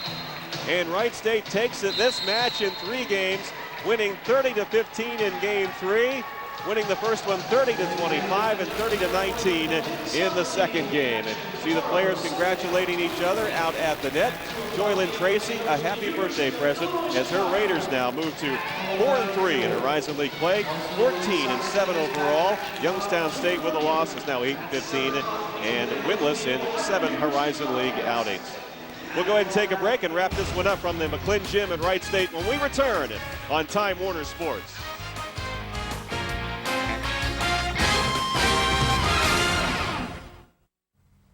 And Wright State takes this match in 3 games, winning 30-15 in game 3, winning the first one 30-25 and 30-19 in the second game. And see the players congratulating each other out at the net. Joylyn Tracy, a happy birthday present as her Raiders now move to 4-3 in Horizon League play, 14-7 overall. Youngstown State with a loss is now 8-15 and winless in 7 Horizon League outings. We'll go ahead and take a break and wrap this one up from the McClin Gym at Wright State when we return on Time Warner Sports.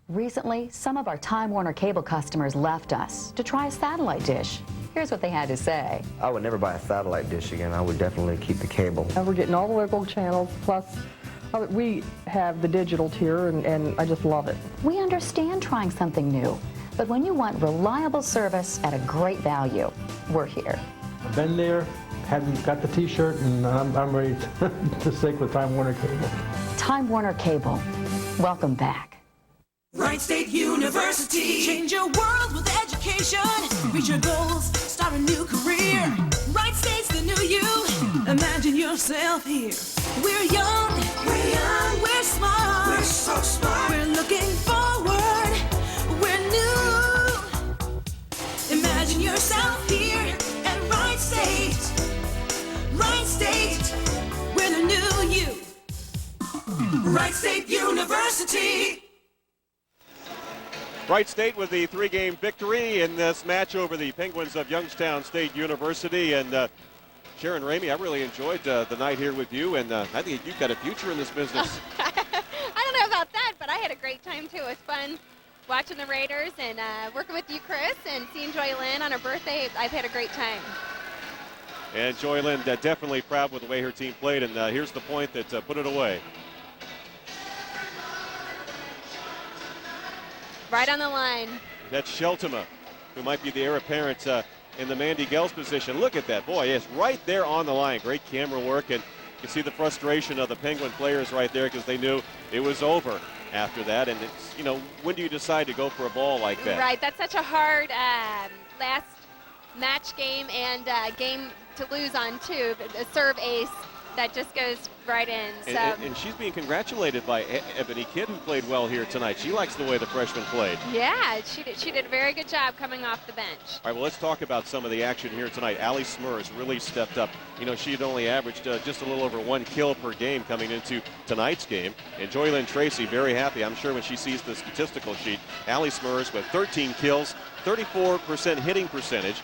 Recently, some of our Time Warner cable customers left us to try a satellite dish. Here's what they had to say. I would never buy a satellite dish again. I would definitely keep the cable. We're getting all the local channels, plus we have the digital tier, and I just love it. We understand trying something new, but when you want reliable service at a great value, we're here. I've been there, got the T-shirt, and I'm ready to stick with Time Warner Cable. Time Warner Cable. Welcome back. Wright State University. Change your world with education. Reach your goals, start a new career. Wright State's the new you. Imagine yourself here. We're young, we're smart. We're so smart. We're looking forward. We're new. Imagine yourself here at Wright State. Wright State, we're the new you. Wright State University. Wright State with the 3-game victory in this match over the Penguins of Youngstown State University. And Sharon Ramey, I really enjoyed the night here with you, and I think you've got a future in this business. I don't know about that, but I had a great time too. It was fun watching the Raiders and working with you, Chris, and seeing Joylyn on her birthday. I've had a great time. And Joylyn definitely proud with the way her team played, and here's the point that put it away. Right on the line. That's Sheltima, who might be the heir apparent in the Mandy Gels position. Look at that, boy, it's right there on the line. Great camera work, and you can see the frustration of the Penguin players right there because they knew it was over after that. And it's, you know, when do you decide to go for a ball like that? Right, that's such a hard last match game and game to lose on too. A serve ace that just goes right in. So. And she's being congratulated by Ebony Kidd, who played well here tonight. She likes the way the freshman played. Yeah, she did a very good job coming off the bench. All right, well, let's talk about some of the action here tonight. Allie Smurs really stepped up. You know, she had only averaged just a little over 1 kill per game coming into tonight's game. And Joylyn Tracy, very happy, I'm sure, when she sees the statistical sheet. Allie Smurs with 13 kills, 34% hitting percentage.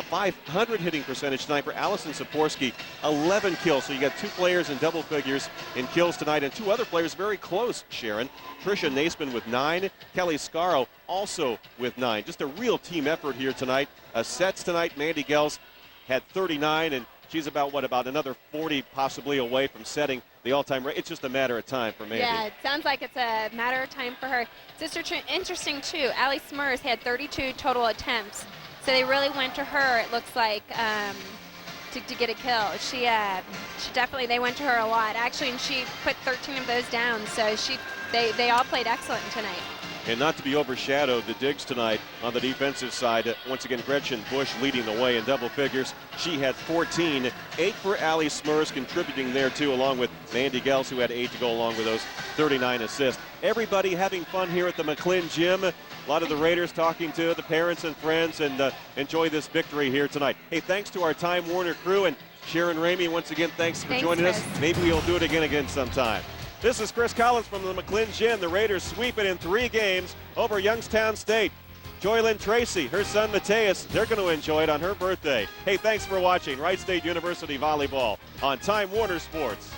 500 hitting percentage tonight for Allison Saporsky, 11 kills. So you got 2 players in double figures in kills tonight, and 2 other players very close, Sharon. Tricia Naismith with 9, Kelly Scarrow also with 9. Just a real team effort here tonight. Sets tonight, Mandy Gels had 39, and She's about another 40 possibly away from setting the all-time record. It's just a matter of time for Mandy. Yeah, it sounds like it's a matter of time for her. It's interesting, too. Allie Smurs had 32 total attempts, so they really went to her, it looks like, to get a kill. She definitely, they went to her a lot, actually, and she put 13 of those down, so they all played excellent tonight. And not to be overshadowed, the digs tonight on the defensive side. Once again, Gretchen Bush leading the way in double figures. She had 14, 8 for Allie Smurs contributing there too, along with Mandy Gels, who had 8 to go along with those 39 assists. Everybody having fun here at the McClin Gym. A lot of the Raiders talking to the parents and friends, and enjoy this victory here tonight. Hey, thanks to our Time Warner crew, and Sharon Ramey, once again, thanks for joining us. Maybe we'll do it again sometime. This is Chris Collins from the McClin Gym. The Raiders sweep it in 3 games over Youngstown State. Joylyn Tracy, her son Mateus, they're going to enjoy it on her birthday. Hey, thanks for watching Wright State University Volleyball on Time Warner Sports.